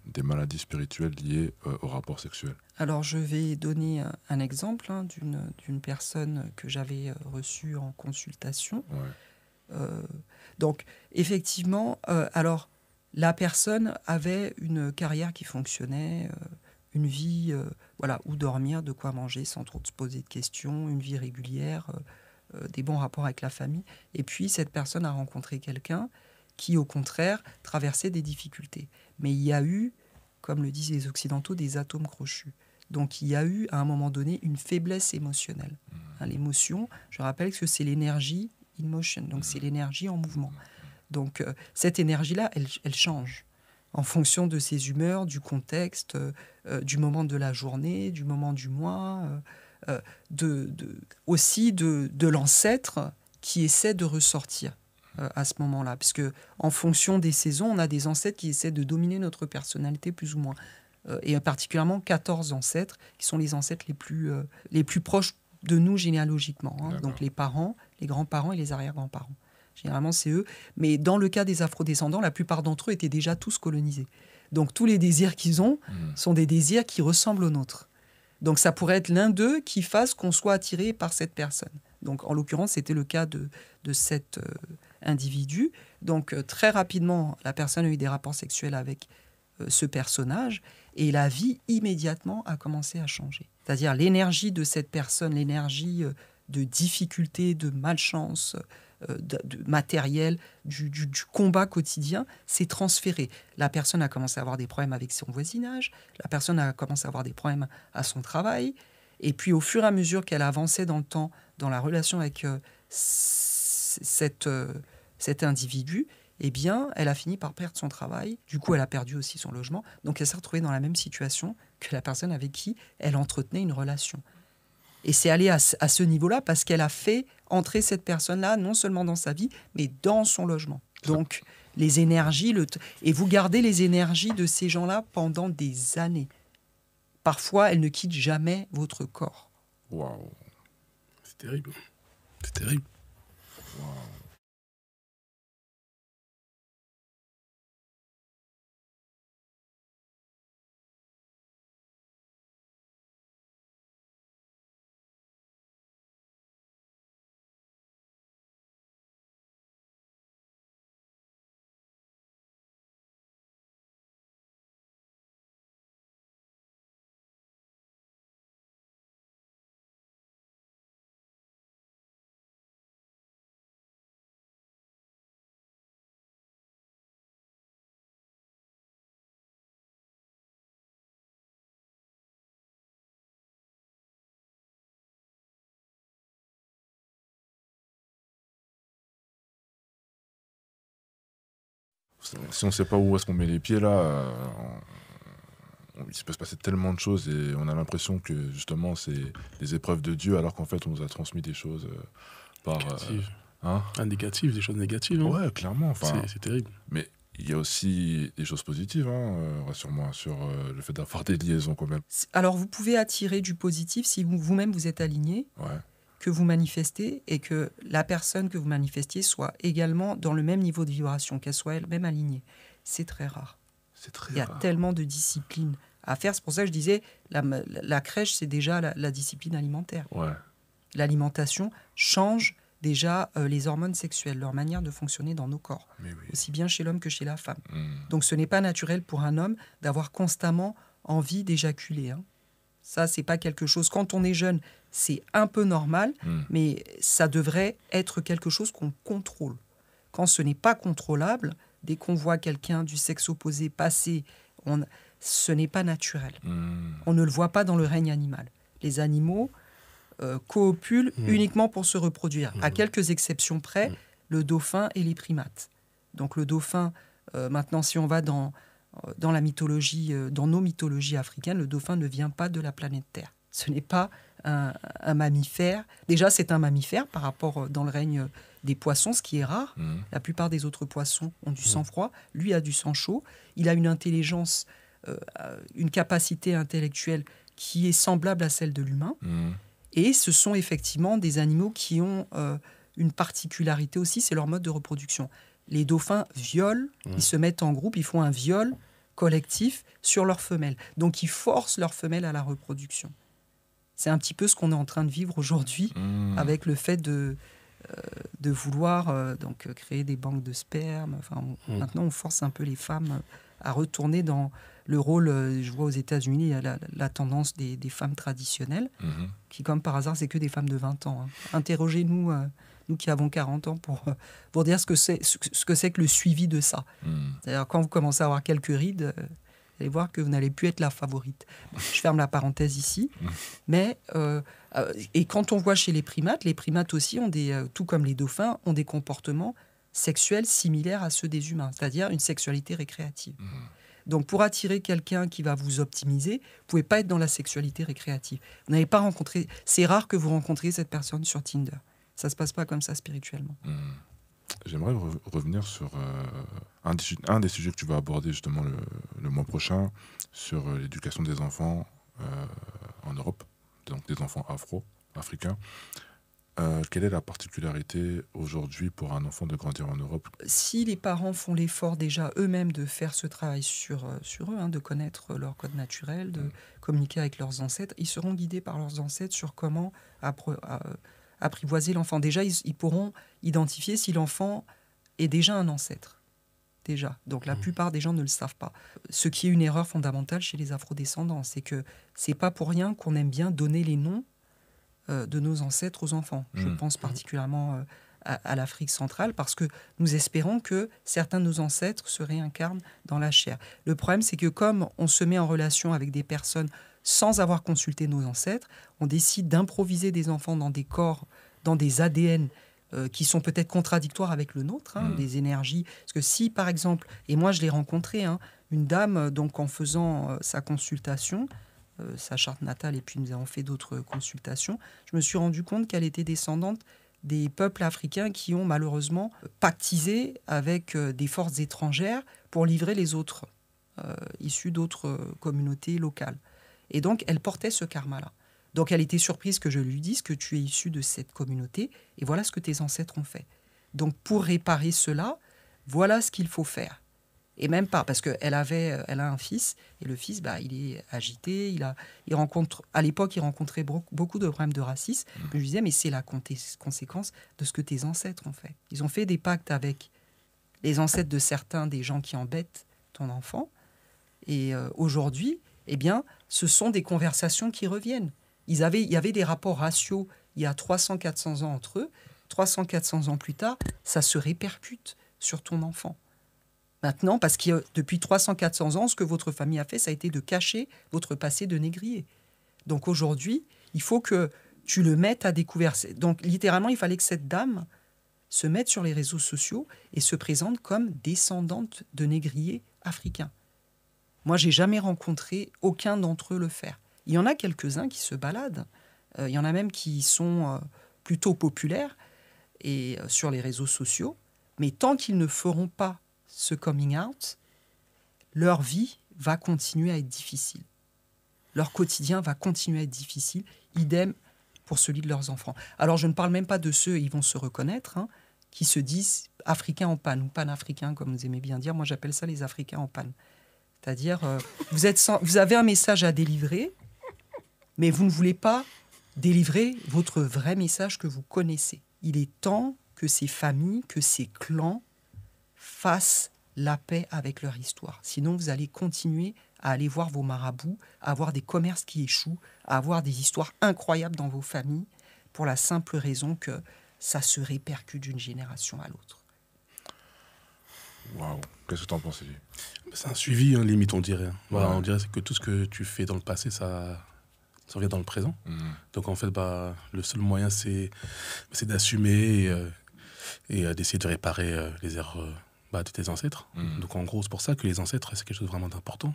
des maladies spirituelles liées au rapport sexuel? Alors, je vais donner un exemple d'une personne que j'avais reçue en consultation. Ouais. Donc, effectivement, alors, la personne avait une carrière qui fonctionnait, une vie, voilà, où dormir, de quoi manger sans trop se poser de questions, une vie régulière, des bons rapports avec la famille. Et puis, cette personne a rencontré quelqu'un qui, au contraire, traversait des difficultés. Mais il y a eu, comme le disent les Occidentaux, des atomes crochus. Donc, il y a eu, à un moment donné, une faiblesse émotionnelle. L'émotion, je rappelle que c'est l'énergie in motion, donc c'est l'énergie en mouvement. Donc, cette énergie-là, elle change en fonction de ses humeurs, du contexte, du moment de la journée, du moment du mois, aussi de l'ancêtre qui essaie de ressortir à ce moment-là. Parce que, en fonction des saisons, on a des ancêtres qui essaient de dominer notre personnalité plus ou moins. Et particulièrement 14 ancêtres, qui sont les ancêtres les plus proches de nous généalogiquement. Donc les parents, les grands-parents et les arrière-grands-parents. Généralement, c'est eux. Mais dans le cas des afrodescendants, la plupart d'entre eux étaient déjà tous colonisés. Donc tous les désirs qu'ils ont sont des désirs qui ressemblent aux nôtres. Donc ça pourrait être l'un d'eux qui fasse qu'on soit attiré par cette personne. Donc en l'occurrence, c'était le cas de cet individu. Donc très rapidement, la personne a eu des rapports sexuels avec ce personnage et la vie immédiatement a commencé à changer. C'est-à-dire l'énergie de cette personne, l'énergie de difficulté, de malchance, de matériel, du combat quotidien, s'est transférée. La personne a commencé à avoir des problèmes avec son voisinage, la personne a commencé à avoir des problèmes à son travail, et puis au fur et à mesure qu'elle avançait dans le temps, dans la relation avec cet individu, eh bien, elle a fini par perdre son travail. Du coup, elle a perdu aussi son logement. Donc, elle s'est retrouvée dans la même situation que la personne avec qui elle entretenait une relation. Et c'est allé à ce niveau-là parce qu'elle a fait entrer cette personne-là non seulement dans sa vie, mais dans son logement. Donc, les énergies... Et vous gardez les énergies de ces gens-là pendant des années. Parfois, elles ne quittent jamais votre corps. Waouh. C'est terrible. C'est terrible. Waouh. Si on ne sait pas où est-ce qu'on met les pieds, là, il se peut se passer tellement de choses et on a l'impression que justement c'est des épreuves de Dieu alors qu'en fait on nous a transmis des choses par... Négatives. Hein? Négatives, des choses négatives. Hein. Ouais, clairement. C'est terrible. Mais il y a aussi des choses positives, rassure-moi, sur le fait d'avoir des liaisons quand même. Alors, vous pouvez attirer du positif si vous-même vous êtes aligné, que vous manifestez et que la personne que vous manifestiez soit également dans le même niveau de vibration, qu'elle soit elle-même alignée. C'est très rare. C'est très rare. Il y a tellement de disciplines à faire. C'est pour ça que je disais, la crèche, c'est déjà la discipline alimentaire. Ouais. L'alimentation change déjà les hormones sexuelles, leur manière de fonctionner dans nos corps, aussi bien chez l'homme que chez la femme. Donc ce n'est pas naturel pour un homme d'avoir constamment envie d'éjaculer. Ça, c'est pas quelque chose... Quand on est jeune, c'est un peu normal, mais ça devrait être quelque chose qu'on contrôle. Quand ce n'est pas contrôlable, dès qu'on voit quelqu'un du sexe opposé passer, ce n'est pas naturel. On ne le voit pas dans le règne animal. Les animaux coopulent uniquement pour se reproduire. À quelques exceptions près, le dauphin et les primates. Donc le dauphin, maintenant si on va dans la mythologie, dans nos mythologies africaines, le dauphin ne vient pas de la planète Terre. Ce n'est pas un mammifère. Déjà, c'est un mammifère par rapport dans le règne des poissons, ce qui est rare. La plupart des autres poissons ont du sang froid. Lui a du sang chaud. Il a une intelligence, une capacité intellectuelle qui est semblable à celle de l'humain. Et ce sont effectivement des animaux qui ont une particularité aussi, c'est leur mode de reproduction. Les dauphins violent, ils se mettent en groupe, ils font un viol collectif sur leurs femelles. Donc ils forcent leurs femelles à la reproduction. C'est un petit peu ce qu'on est en train de vivre aujourd'hui avec le fait de vouloir créer des banques de sperme. Enfin, maintenant, on force un peu les femmes à retourner dans le rôle. Je vois aux États-Unis, il y a la tendance des femmes traditionnelles, qui, comme par hasard, c'est que des femmes de 20 ans. Interrogez-nous, nous qui avons 40 ans, pour dire ce que c'est que le suivi de ça. C'est-à-dire, quand vous commencez à avoir quelques rides, vous allez voir que vous n'allez plus être la favorite. Je ferme la parenthèse ici. Mais, et quand on voit chez les primates aussi, tout comme les dauphins, ont des comportements sexuels similaires à ceux des humains, c'est-à-dire une sexualité récréative. Donc, pour attirer quelqu'un qui va vous optimiser, vous ne pouvez pas être dans la sexualité récréative. Vous n'avez pas rencontré... C'est rare que vous rencontriez cette personne sur Tinder. Ça ne se passe pas comme ça spirituellement. J'aimerais revenir sur un des sujets que tu vas aborder justement le mois prochain, sur l'éducation des enfants en Europe, donc des enfants africains. Quelle est la particularité aujourd'hui pour un enfant de grandir en Europe ? Si les parents font l'effort déjà eux-mêmes de faire ce travail sur eux, de connaître leur code naturel, de communiquer avec leurs ancêtres, ils seront guidés par leurs ancêtres sur comment apprivoiser l'enfant. Déjà, ils pourront identifier si l'enfant est déjà un ancêtre. Déjà. Donc la plupart des gens ne le savent pas. Ce qui est une erreur fondamentale chez les afrodescendants, c'est que c'est pas pour rien qu'on aime bien donner les noms de nos ancêtres aux enfants. Je pense particulièrement à l'Afrique centrale, parce que nous espérons que certains de nos ancêtres se réincarnent dans la chair. Le problème, c'est que comme on se met en relation avec des personnes sans avoir consulté nos ancêtres, on décide d'improviser des enfants dans des corps, dans des ADN qui sont peut-être contradictoires avec le nôtre, des énergies. Parce que si, par exemple, et moi je l'ai rencontré, une dame, donc en faisant sa consultation, sa charte natale, et puis nous avons fait d'autres consultations, je me suis rendu compte qu'elle était descendante des peuples africains qui ont malheureusement pactisé avec des forces étrangères pour livrer les autres, issus d'autres communautés locales. Et donc, elle portait ce karma-là. Donc, elle était surprise que je lui dise que tu es issu de cette communauté, et voilà ce que tes ancêtres ont fait. Donc, pour réparer cela, voilà ce qu'il faut faire. Et même pas, parce qu'elle a un fils, et le fils, il est agité, à l'époque, il rencontrait beaucoup de problèmes de racisme. Je lui disais, mais c'est la conséquence de ce que tes ancêtres ont fait. Ils ont fait des pactes avec les ancêtres de certains des gens qui embêtent ton enfant, et aujourd'hui, eh bien, ce sont des conversations qui reviennent. Il y avait des rapports raciaux il y a 300-400 ans entre eux. 300-400 ans plus tard, ça se répercute sur ton enfant. Maintenant, parce que depuis 300-400 ans, ce que votre famille a fait, ça a été de cacher votre passé de négrier. Donc aujourd'hui, il faut que tu le mettes à découvert. Donc littéralement, il fallait que cette dame se mette sur les réseaux sociaux et se présente comme descendante de négriers africains. Moi, j'ai jamais rencontré aucun d'entre eux le faire. Il y en a quelques-uns qui se baladent. Il y en a même qui sont plutôt populaires et sur les réseaux sociaux. Mais tant qu'ils ne feront pas ce coming out, leur vie va continuer à être difficile. Leur quotidien va continuer à être difficile. Idem pour celui de leurs enfants. Alors, je ne parle même pas de ceux, ils vont se reconnaître, qui se disent africains en panne ou panafricains, comme vous aimez bien dire. Moi, j'appelle ça les Africains en panne. C'est-à-dire, vous avez un message à délivrer, mais vous ne voulez pas délivrer votre vrai message que vous connaissez. Il est temps que ces familles, que ces clans fassent la paix avec leur histoire. Sinon, vous allez continuer à aller voir vos marabouts, à avoir des commerces qui échouent, à avoir des histoires incroyables dans vos familles, pour la simple raison que ça se répercute d'une génération à l'autre. Waouh. Qu'est-ce que tu en penses, Elie? C'est un suivi, hein, limite, on dirait. Voilà, Ouais. on dirait que tout ce que tu fais dans le passé, ça revient dans le présent. Donc en fait, le seul moyen, c'est d'assumer et d'essayer de réparer les erreurs de tes ancêtres. Donc en gros, c'est pour ça que les ancêtres, c'est quelque chose de vraiment d'important.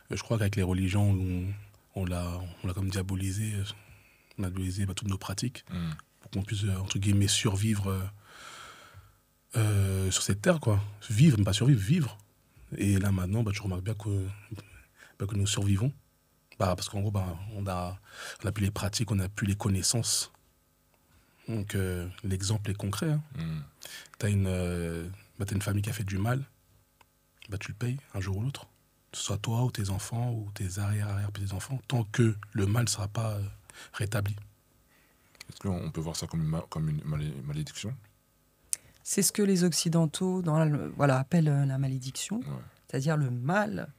Je crois qu'avec les religions, on l'a comme diabolisé, on a diabolisé toutes nos pratiques pour qu'on puisse, entre guillemets, survivre sur cette terre, quoi. Vivre, ne pas survivre, vivre. Et là maintenant, tu remarques bien que nous survivons. Parce qu'en gros, on a plus les pratiques, on n'a plus les connaissances. Donc l'exemple est concret. Hein. T'as une famille qui a fait du mal, tu le payes un jour ou l'autre. Que ce soit toi ou tes enfants ou tes arrière-petits-enfants, tant que le mal ne sera pas rétabli. Est-ce qu'on peut voir ça comme une malédiction? C'est ce que les Occidentaux appellent la malédiction, c'est-à-dire le mal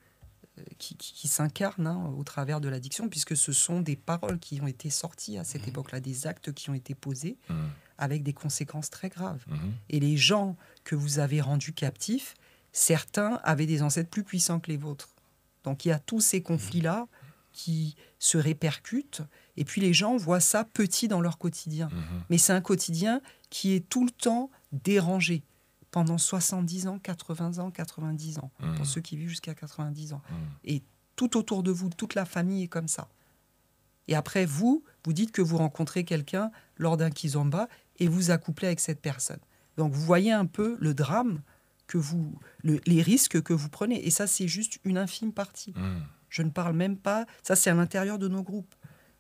qui s'incarne au travers de l'addiction, puisque ce sont des paroles qui ont été sorties à cette époque-là, des actes qui ont été posés avec des conséquences très graves. Et les gens que vous avez rendus captifs, certains avaient des ancêtres plus puissants que les vôtres. Donc il y a tous ces conflits-là qui se répercutent, et puis les gens voient ça petit dans leur quotidien. Mais c'est un quotidien qui est tout le temps dérangé, pendant 70 ans, 80 ans, 90 ans, pour ceux qui vivent jusqu'à 90 ans. Et tout autour de vous, toute la famille est comme ça. Et après, vous dites que vous rencontrez quelqu'un lors d'un kizomba et vous accouplez avec cette personne. Donc vous voyez un peu le drame, les risques que vous prenez. Et ça, c'est juste une infime partie. Je ne parle même pas, ça c'est à l'intérieur de nos groupes.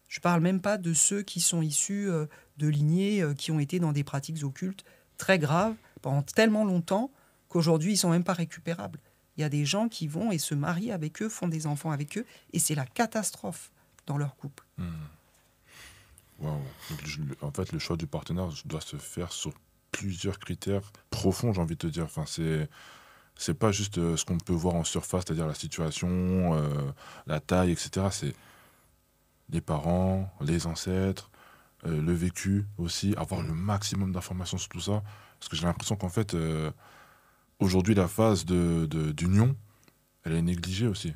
Je ne parle même pas de ceux qui sont issus de lignées qui ont été dans des pratiques occultes très graves pendant tellement longtemps qu'aujourd'hui, ils ne sont même pas récupérables. Il y a des gens qui vont et se marient avec eux, font des enfants avec eux, et c'est la catastrophe dans leur couple. Wow. En fait, le choix du partenaire doit se faire sur plusieurs critères profonds, j'ai envie de te dire. Enfin, c'est pas juste ce qu'on peut voir en surface, c'est-à-dire la situation, la taille, etc. C'est les parents, les ancêtres, le vécu aussi, avoir le maximum d'informations sur tout ça. Parce que j'ai l'impression qu'en fait, aujourd'hui, la phase d'union, elle est négligée aussi.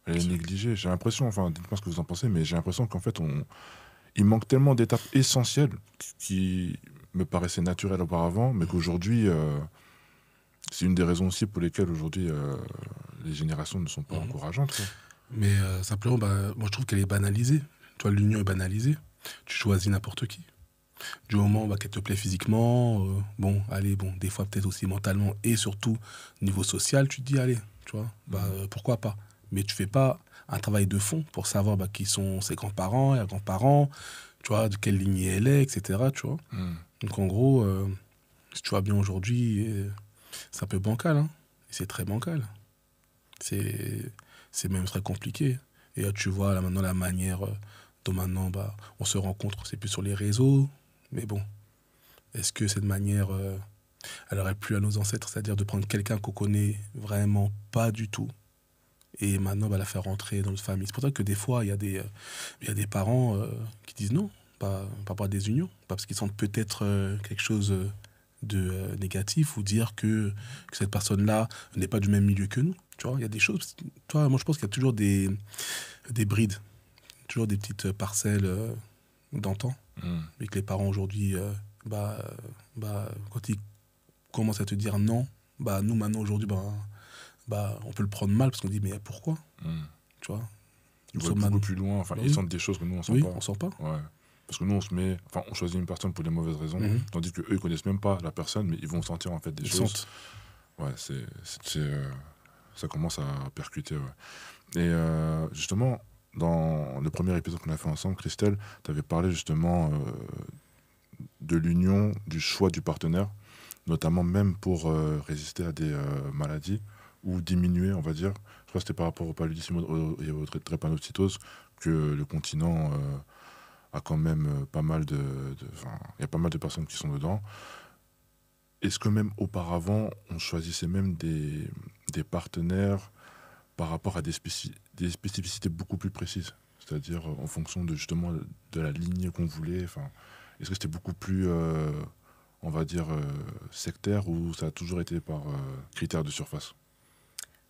Elle est négligée. J'ai l'impression, enfin, dites-moi ce que vous en pensez, mais j'ai l'impression qu'en fait, il manque tellement d'étapes essentielles qui me paraissaient naturelles auparavant, mais qu'aujourd'hui, c'est une des raisons aussi pour lesquelles aujourd'hui, les générations ne sont pas encourageantes. Quoi. Mais simplement, moi, je trouve qu'elle est banalisée. Toi, l'union est banalisée. Tu choisis n'importe qui. Du moment qu'elle te plaît physiquement, des fois peut-être aussi mentalement et surtout niveau social, tu te dis allez, tu vois, pourquoi pas. Mais tu fais pas un travail de fond pour savoir qui sont ses grands-parents et grands-parents, tu vois, de quelle lignée elle est, etc. Tu vois. Donc en gros, si tu vois bien aujourd'hui, c'est un peu bancal, hein. C'est très bancal. C'est même très compliqué. Et là, tu vois là maintenant la manière dont maintenant on se rencontre, c'est plus sur les réseaux. Mais bon, est-ce que cette manière, elle aurait plu à nos ancêtres, c'est-à-dire de prendre quelqu'un qu'on connaît vraiment pas du tout et maintenant la faire rentrer dans notre famille. C'est pour ça que des fois, il y a des parents qui disent non, pas par des unions, pas parce qu'ils sentent peut-être quelque chose de négatif ou dire que cette personne-là n'est pas du même milieu que nous. Tu vois, il y a des choses. Toi, moi, je pense qu'il y a toujours des brides, toujours des petites parcelles d'antan, mais que les parents aujourd'hui, quand ils commencent à te dire non, nous maintenant aujourd'hui, on peut le prendre mal parce qu'on dit mais pourquoi, tu vois. Ils vont beaucoup plus loin. Enfin, ils sentent des choses que nous on sent pas. On sent pas. Ouais. Parce que nous on choisit une personne pour les mauvaises raisons, tandis que eux ils connaissent même pas la personne, mais ils vont sentir en fait des choses. Sentent. Ouais, ça commence à percuter. Ouais. Et justement, dans le premier épisode qu'on a fait ensemble, Christelle, tu avais parlé justement de l'union, du choix du partenaire, notamment même pour résister à des maladies ou diminuer, on va dire. Je crois que c'était par rapport au paludisme et au drépanocytose que le continent a quand même pas mal il y a pas mal de personnes qui sont dedans. Est-ce que même auparavant, on choisissait même des partenaires par rapport à des spécificités beaucoup plus précises, c'est-à-dire en fonction justement de la lignée qu'on voulait. Est-ce que c'était beaucoup plus on va dire, sectaire ou ça a toujours été par critères de surface?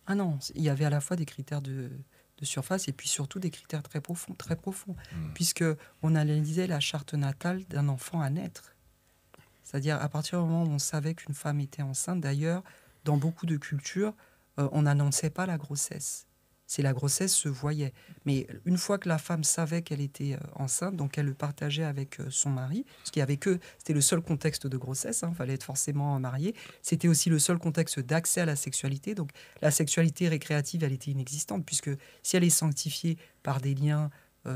Ah non, il y avait à la fois des critères de surface et puis surtout des critères très profonds, puisque on analysait la charte natale d'un enfant à naître. C'est-à-dire à partir du moment où on savait qu'une femme était enceinte, d'ailleurs, dans beaucoup de cultures, on n'annonçait pas la grossesse. C'est la grossesse se voyait. Mais une fois que la femme savait qu'elle était enceinte, donc elle le partageait avec son mari, parce qu'il y avait que, c'était le seul contexte de grossesse, il fallait être forcément marié. C'était aussi le seul contexte d'accès à la sexualité. Donc la sexualité récréative, elle était inexistante, puisque si elle est sanctifiée par des liens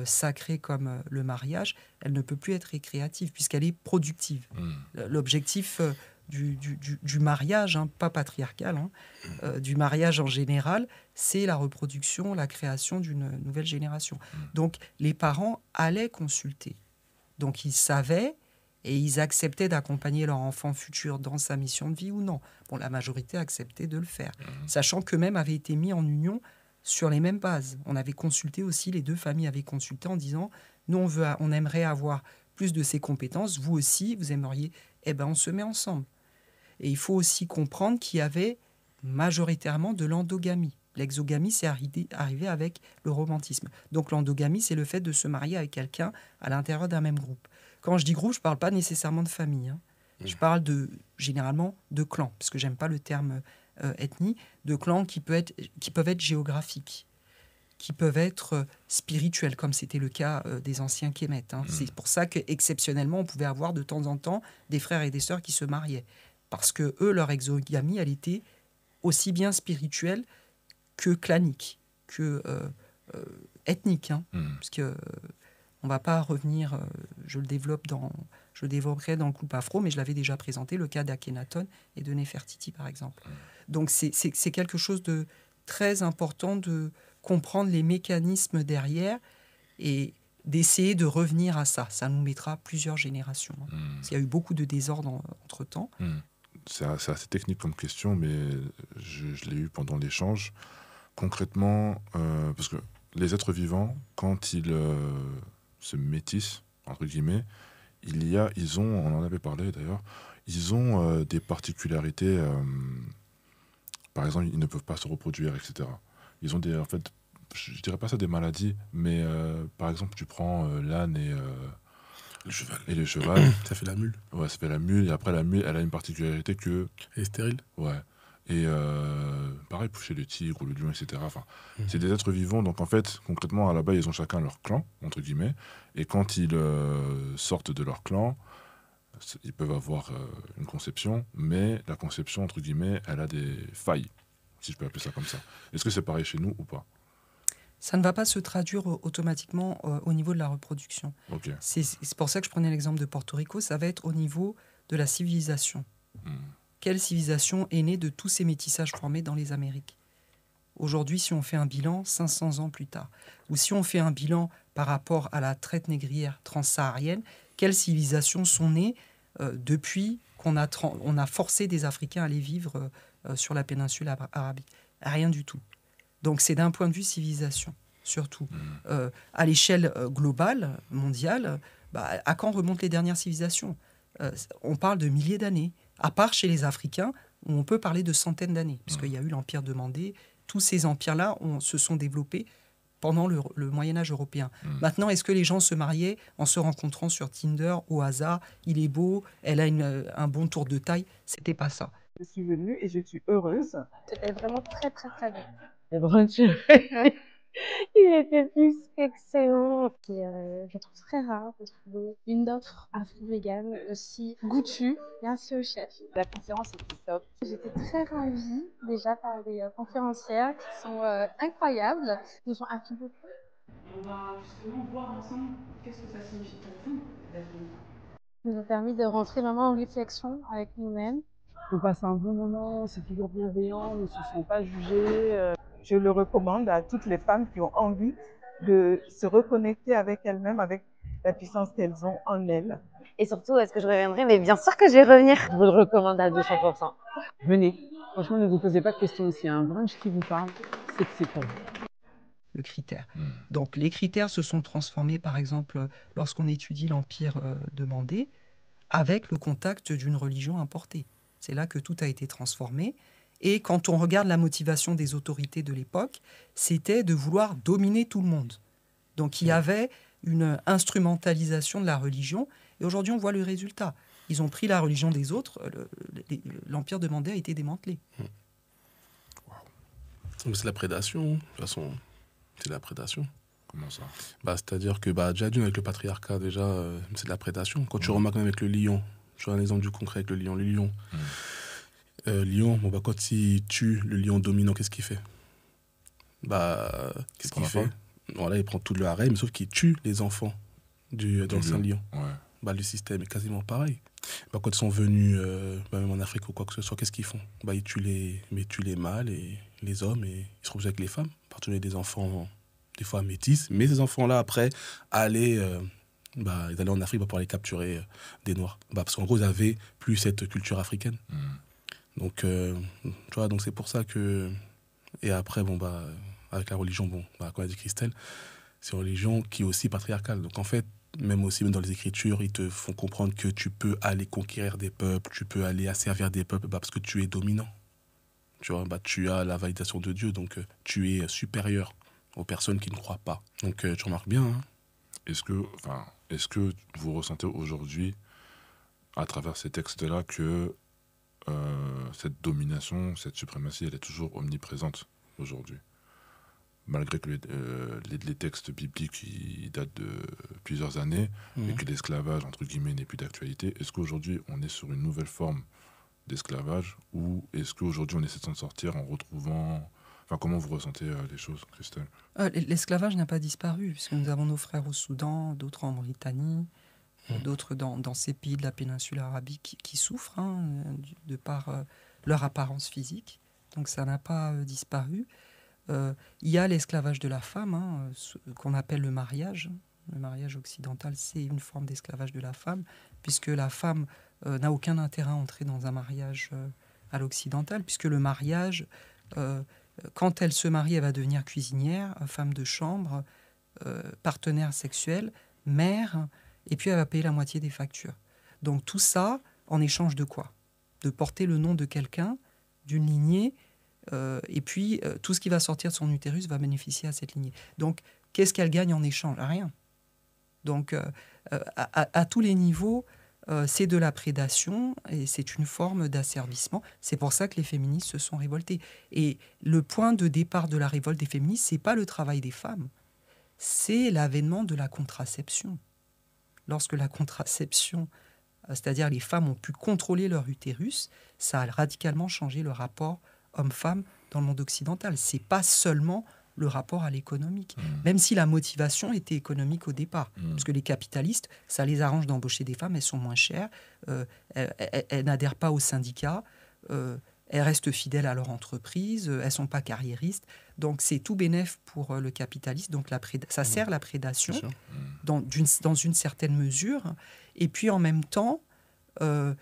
sacrés comme le mariage, elle ne peut plus être récréative, puisqu'elle est productive. L'objectif du mariage, pas patriarcal, du mariage en général, c'est la reproduction, la création d'une nouvelle génération. Donc les parents allaient consulter. Donc ils savaient et ils acceptaient d'accompagner leur enfant futur dans sa mission de vie ou non. Bon, la majorité acceptait de le faire, sachant qu'eux-mêmes avaient été mis en union sur les mêmes bases. On avait consulté aussi, les deux familles avaient consulté en disant « Nous, on aimerait avoir plus de ces compétences, vous aussi, vous aimeriez, eh ben on se met ensemble ». Et il faut aussi comprendre qu'il y avait majoritairement de l'endogamie. L'exogamie, c'est arrivé avec le romantisme. Donc l'endogamie, c'est le fait de se marier avec quelqu'un à l'intérieur d'un même groupe. Quand je dis groupe, je ne parle pas nécessairement de famille. Je parle généralement de clans, parce que j'aime pas le terme ethnie, de clans qui peuvent être géographiques, qui peuvent être spirituels, comme c'était le cas des anciens Kémètes. C'est pour ça qu'exceptionnellement, on pouvait avoir de temps en temps des frères et des sœurs qui se mariaient. Parce que eux, leur exogamie, elle était aussi bien spirituelle que clanique, que ethnique. Parce que on va pas revenir, je le développerai dans le couple afro, mais je l'avais déjà présenté, le cas d'Akhenaton et de Néfertiti, par exemple. Donc c'est quelque chose de très important de comprendre les mécanismes derrière et d'essayer de revenir à ça. Ça nous mettra plusieurs générations. Parce qu'il y a eu beaucoup de désordre entre-temps. C'est assez technique comme question, mais je l'ai eu pendant l'échange. Concrètement, parce que les êtres vivants, quand ils se métissent, entre guillemets, on en avait parlé d'ailleurs, ils ont des particularités, par exemple, ils ne peuvent pas se reproduire, etc. Ils ont en fait, je dirais pas ça des maladies, mais par exemple, tu prends l'âne et le cheval. Ça fait la mule. Ouais, ça fait la mule. Et après, la mule, elle a une particularité que... Elle est stérile. Ouais. Et pareil pour chez le tigre ou le lion, etc. Enfin, c'est des êtres vivants. Donc, en fait, concrètement, à la base, ils ont chacun leur clan, entre guillemets. Et quand ils sortent de leur clan, ils peuvent avoir une conception. Mais la conception, entre guillemets, elle a des failles, si je peux appeler ça comme ça. Est-ce que c'est pareil chez nous ou pas? Ça ne va pas se traduire automatiquement au niveau de la reproduction. Okay. C'est pour ça que je prenais l'exemple de Porto Rico. Ça va être au niveau de la civilisation. Quelle civilisation est née de tous ces métissages formés dans les Amériques? Aujourd'hui, si on fait un bilan 500 ans plus tard, ou si on fait un bilan par rapport à la traite négrière transsaharienne, quelles civilisations sont nées depuis qu'on a forcé des Africains à aller vivre sur la péninsule arabique? Rien du tout. Donc c'est d'un point de vue civilisation, surtout. À l'échelle globale, mondiale, à quand remontent les dernières civilisations? On parle de milliers d'années, à part chez les Africains, où on peut parler de centaines d'années, parce qu'il y a eu l'Empire de Mandé. Tous ces empires-là se sont développés pendant le Moyen-Âge européen. Maintenant, est-ce que les gens se mariaient en se rencontrant sur Tinder, au hasard? Il est beau, elle a un bon tour de taille. C'était pas ça. Je suis venue et je suis heureuse. C'était vraiment très, très, très bien. Le brunch, Il était plus excellent. Puis, je trouve très rare de trouver une offre afro-végane aussi goûtue. Merci au chef. la conférence était top. J'étais très ravie déjà par les conférencières qui sont incroyables. Ils nous ont appris beaucoup. On va justement voir ensemble qu'est-ce que ça signifie pour vous d'être venu. Ils nous ont permis de rentrer vraiment en réflexion avec nous-mêmes. On passe un bon moment, c'est toujours bienveillant, on ne se sent pas jugé. Je le recommande à toutes les femmes qui ont envie de se reconnecter avec elles-mêmes, avec la puissance qu'elles ont en elles. Et surtout, est-ce que je reviendrai? Mais bien sûr que je vais revenir. Je vous le recommande à 200%. Venez. Franchement, ne vous posez pas de questions. S'il y a un brunch qui vous parle, c'est que c'est pour vous. Le critère. Donc les critères se sont transformés, par exemple, lorsqu'on étudie l'Empire de Mandé. avec le contact d'une religion importée. C'est là que tout a été transformé. Et quand on regarde la motivation des autorités de l'époque, c'était de vouloir dominer tout le monde. Donc il y avait une instrumentalisation de la religion. Et aujourd'hui, on voit le résultat. Ils ont pris la religion des autres. L'empire de Mandé a été démantelé. C'est la prédation. De toute façon, c'est la prédation. Comment ça? C'est-à-dire que déjà d'une avec le patriarcat, déjà, c'est de la prédation. Quand tu remarques même avec le lion, je vois un exemple du concret avec le lion. Le lion, lion, quand il tue le lion dominant, qu'est-ce qu'il fait? Qu'est-ce qu'il fait? Voilà, il prend tout le harem, sauf qu'il tue les enfants de l'ancien lion. Ouais. Le système est quasiment pareil. Quand ils sont venus, même en Afrique ou quoi que ce soit, qu'est-ce qu'ils font? Ils tuent les mâles et les hommes et ils se reposent avec les femmes. Partenaires des enfants, des fois métis. Mais ces enfants-là, après, ils allaient en Afrique pour aller capturer des Noirs. Parce qu'en gros, ils avaient plus cette culture africaine. Donc, tu vois, donc c'est pour ça que... Et après, avec la religion, comme a dit Christelle, c'est une religion qui est aussi patriarcale. Donc en fait, même dans les Écritures, ils te font comprendre que tu peux aller conquérir des peuples, tu peux aller asservir des peuples parce que tu es dominant. Tu vois, tu as la validation de Dieu, donc tu es supérieur aux personnes qui ne croient pas. Donc tu remarques bien. Hein. Est-ce que vous ressentez aujourd'hui, à travers ces textes-là, que cette domination, cette suprématie, elle est toujours omniprésente aujourd'hui? Malgré que les textes bibliques ils datent de plusieurs années et que l'esclavage, entre guillemets, n'est plus d'actualité, est-ce qu'aujourd'hui on est sur une nouvelle forme d'esclavage ou est-ce qu'aujourd'hui on essaie de s'en sortir en retrouvant... Enfin, comment vous ressentez les choses, Christelle? L'esclavage n'a pas disparu, puisque nous avons nos frères au Soudan, d'autres en Mauritanie, d'autres dans ces pays de la péninsule arabique qui souffrent de par leur apparence physique. Donc ça n'a pas disparu. Il y a l'esclavage de la femme, qu'on appelle le mariage. Le mariage occidental, c'est une forme d'esclavage de la femme, puisque la femme n'a aucun intérêt à entrer dans un mariage à l'occidental, puisque le mariage, quand elle se marie, elle va devenir cuisinière, femme de chambre, partenaire sexuel, mère, et puis elle va payer la moitié des factures. Donc tout ça, en échange de quoi? De porter le nom de quelqu'un, d'une lignée, et puis tout ce qui va sortir de son utérus va bénéficier à cette lignée. Donc, qu'est-ce qu'elle gagne en échange? Rien. Donc, à tous les niveaux, c'est de la prédation et c'est une forme d'asservissement. C'est pour ça que les féministes se sont révoltées. Et le point de départ de la révolte des féministes, c'est pas le travail des femmes, c'est l'avènement de la contraception. Lorsque la contraception, c'est-à-dire les femmes ont pu contrôler leur utérus, ça a radicalement changé le rapport homme-femme dans le monde occidental. C'est pas seulement le rapport à l'économique, même si la motivation était économique au départ. Parce que les capitalistes, ça les arrange d'embaucher des femmes, elles sont moins chères, elles n'adhèrent pas aux syndicats, elles restent fidèles à leur entreprise, elles ne sont pas carriéristes. Donc c'est tout bénef pour le capitaliste. Donc ça sert la prédation dans une certaine mesure. Et puis en même temps,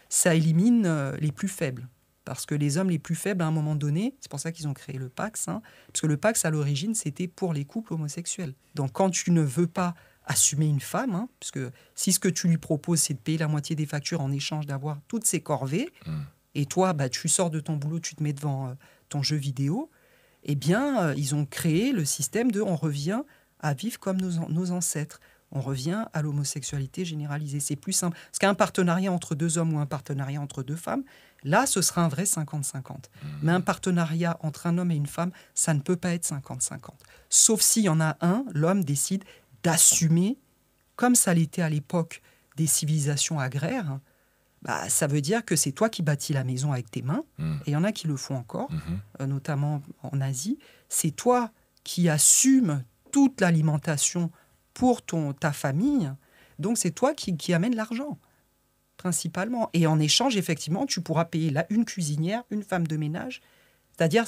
ça élimine les plus faibles. Parce que les hommes les plus faibles, à un moment donné, c'est pour ça qu'ils ont créé le Pax, parce que le Pax, à l'origine, c'était pour les couples homosexuels. Donc quand tu ne veux pas assumer une femme, parce que si ce que tu lui proposes, c'est de payer la moitié des factures en échange d'avoir toutes ses corvées, et toi, tu sors de ton boulot, tu te mets devant ton jeu vidéo, eh bien, ils ont créé le système de « on revient à vivre comme nos ancêtres ». On revient à l'homosexualité généralisée. C'est plus simple. Parce qu'un partenariat entre deux hommes ou un partenariat entre deux femmes, là, ce sera un vrai 50-50. Mais un partenariat entre un homme et une femme, ça ne peut pas être 50-50. Sauf s'il y en a un, l'homme décide d'assumer, comme ça l'était à l'époque des civilisations agraires, ça veut dire que c'est toi qui bâtis la maison avec tes mains, et il y en a qui le font encore, notamment en Asie. C'est toi qui assumes toute l'alimentation pour ta famille, donc c'est toi qui amène l'argent, principalement. Et en échange, effectivement, tu pourras payer une cuisinière, une femme de ménage, c'est-à-dire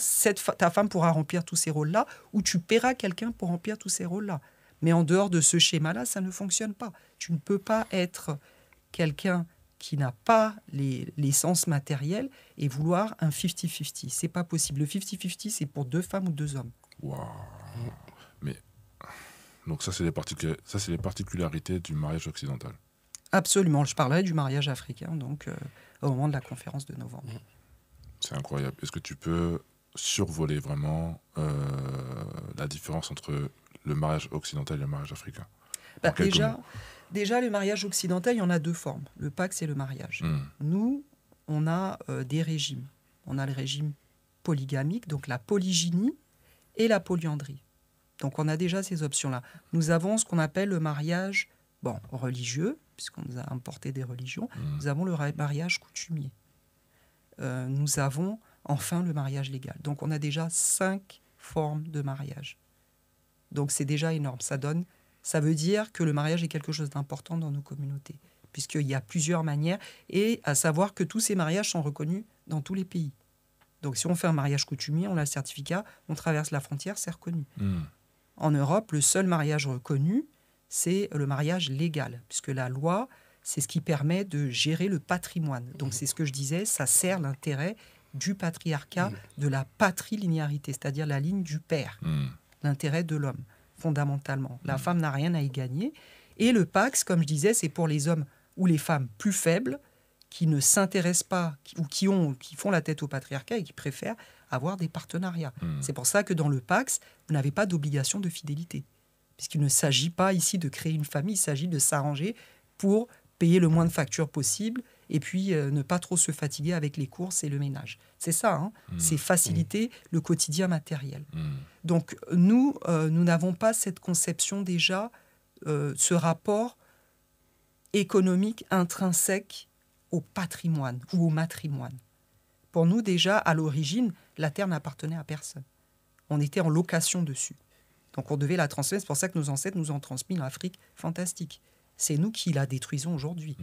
ta femme pourra remplir tous ces rôles-là, ou tu paieras quelqu'un pour remplir tous ces rôles-là. Mais en dehors de ce schéma-là, ça ne fonctionne pas. Tu ne peux pas être quelqu'un qui n'a pas l'essence matérielle et vouloir un 50-50. C'est pas possible. Le 50-50, c'est pour deux femmes ou deux hommes. Waouh. Mais... Donc ça, c'est les particularités du mariage occidental. Absolument. Je parlerai du mariage africain, donc au moment de la conférence de novembre. C'est incroyable. Est-ce que tu peux survoler vraiment la différence entre le mariage occidental et le mariage africain? Déjà, le mariage occidental, il y en a deux formes, le Pacs et le mariage. Nous, on a des régimes. On a le régime polygamique, donc la polygynie et la polyandrie. Donc on a déjà ces options-là. Nous avons ce qu'on appelle le mariage religieux, puisqu'on nous a importé des religions. Nous avons le mariage coutumier. Nous avons enfin le mariage légal. Donc on a déjà 5 formes de mariage. Donc c'est déjà énorme. Ça veut dire que le mariage est quelque chose d'important dans nos communautés, puisqu'il y a plusieurs manières, et à savoir que tous ces mariages sont reconnus dans tous les pays. Donc si on fait un mariage coutumier, on a le certificat, on traverse la frontière, c'est reconnu. En Europe, le seul mariage reconnu, c'est le mariage légal, puisque la loi, c'est ce qui permet de gérer le patrimoine. Donc c'est ce que je disais, ça sert l'intérêt du patriarcat, de la patrilinéarité, c'est-à-dire la ligne du père, l'intérêt de l'homme, fondamentalement. La femme n'a rien à y gagner. Et le Pacs, comme je disais, c'est pour les hommes ou les femmes plus faibles, qui ne s'intéressent pas, ou qui font la tête au patriarcat et qui préfèrent avoir des partenariats. C'est pour ça que dans le Pacs, vous n'avez pas d'obligation de fidélité, puisqu'il ne s'agit pas ici de créer une famille, il s'agit de s'arranger pour payer le moins de factures possible et puis ne pas trop se fatiguer avec les courses et le ménage. C'est ça, hein, c'est faciliter le quotidien matériel. Donc nous n'avons pas cette conception déjà, ce rapport économique intrinsèque au patrimoine ou au matrimoine. Pour nous, déjà, à l'origine, la terre n'appartenait à personne. On était en location dessus. Donc on devait la transmettre. C'est pour ça que nos ancêtres nous ont transmis l'Afrique fantastique. C'est nous qui la détruisons aujourd'hui.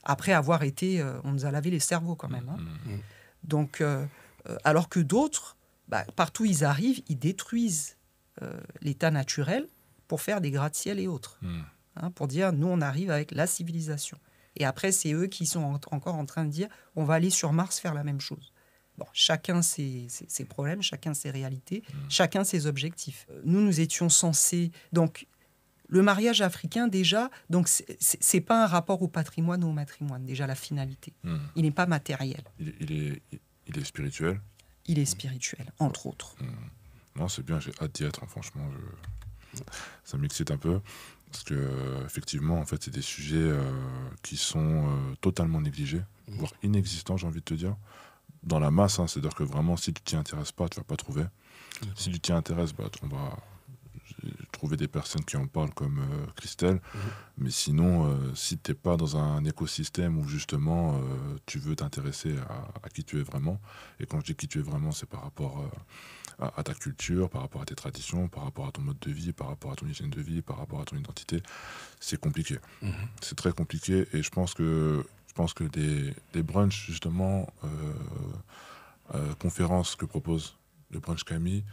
Après avoir été... on nous a lavé les cerveaux quand même. Hein. Donc, alors que d'autres, partout où ils arrivent, ils détruisent l'état naturel pour faire des gratte-ciel et autres. Hein, pour dire, nous, on arrive avec la civilisation. Et après, c'est eux qui sont encore en train de dire, on va aller sur Mars faire la même chose. Bon, chacun ses problèmes, chacun ses réalités, chacun ses objectifs. Nous étions censés... Donc, le mariage africain, déjà, donc c'est pas un rapport au patrimoine ou au matrimoine, déjà la finalité. Il n'est pas matériel. Il est spirituel. Il est spirituel, entre autres. Non, c'est bien, j'ai hâte d'y être, hein, franchement. Ça m'excite un peu. Parce que effectivement, en fait, c'est des sujets qui sont totalement négligés, voire inexistants, j'ai envie de te dire. Dans la masse, hein, c'est-à-dire que vraiment, si tu t'y intéresses pas, tu vas pas trouver. Si tu t'y intéresses, on va trouver des personnes qui en parlent comme Christelle. Mais sinon, si tu n'es pas dans un écosystème où justement tu veux t'intéresser à qui tu es vraiment, et quand je dis qui tu es vraiment, c'est par rapport à ta culture, par rapport à tes traditions, par rapport à ton mode de vie, par rapport à ton hygiène de vie, par rapport à ton identité, c'est compliqué. C'est très compliqué, et je pense que des brunchs, justement, conférences que propose le brunch Camille,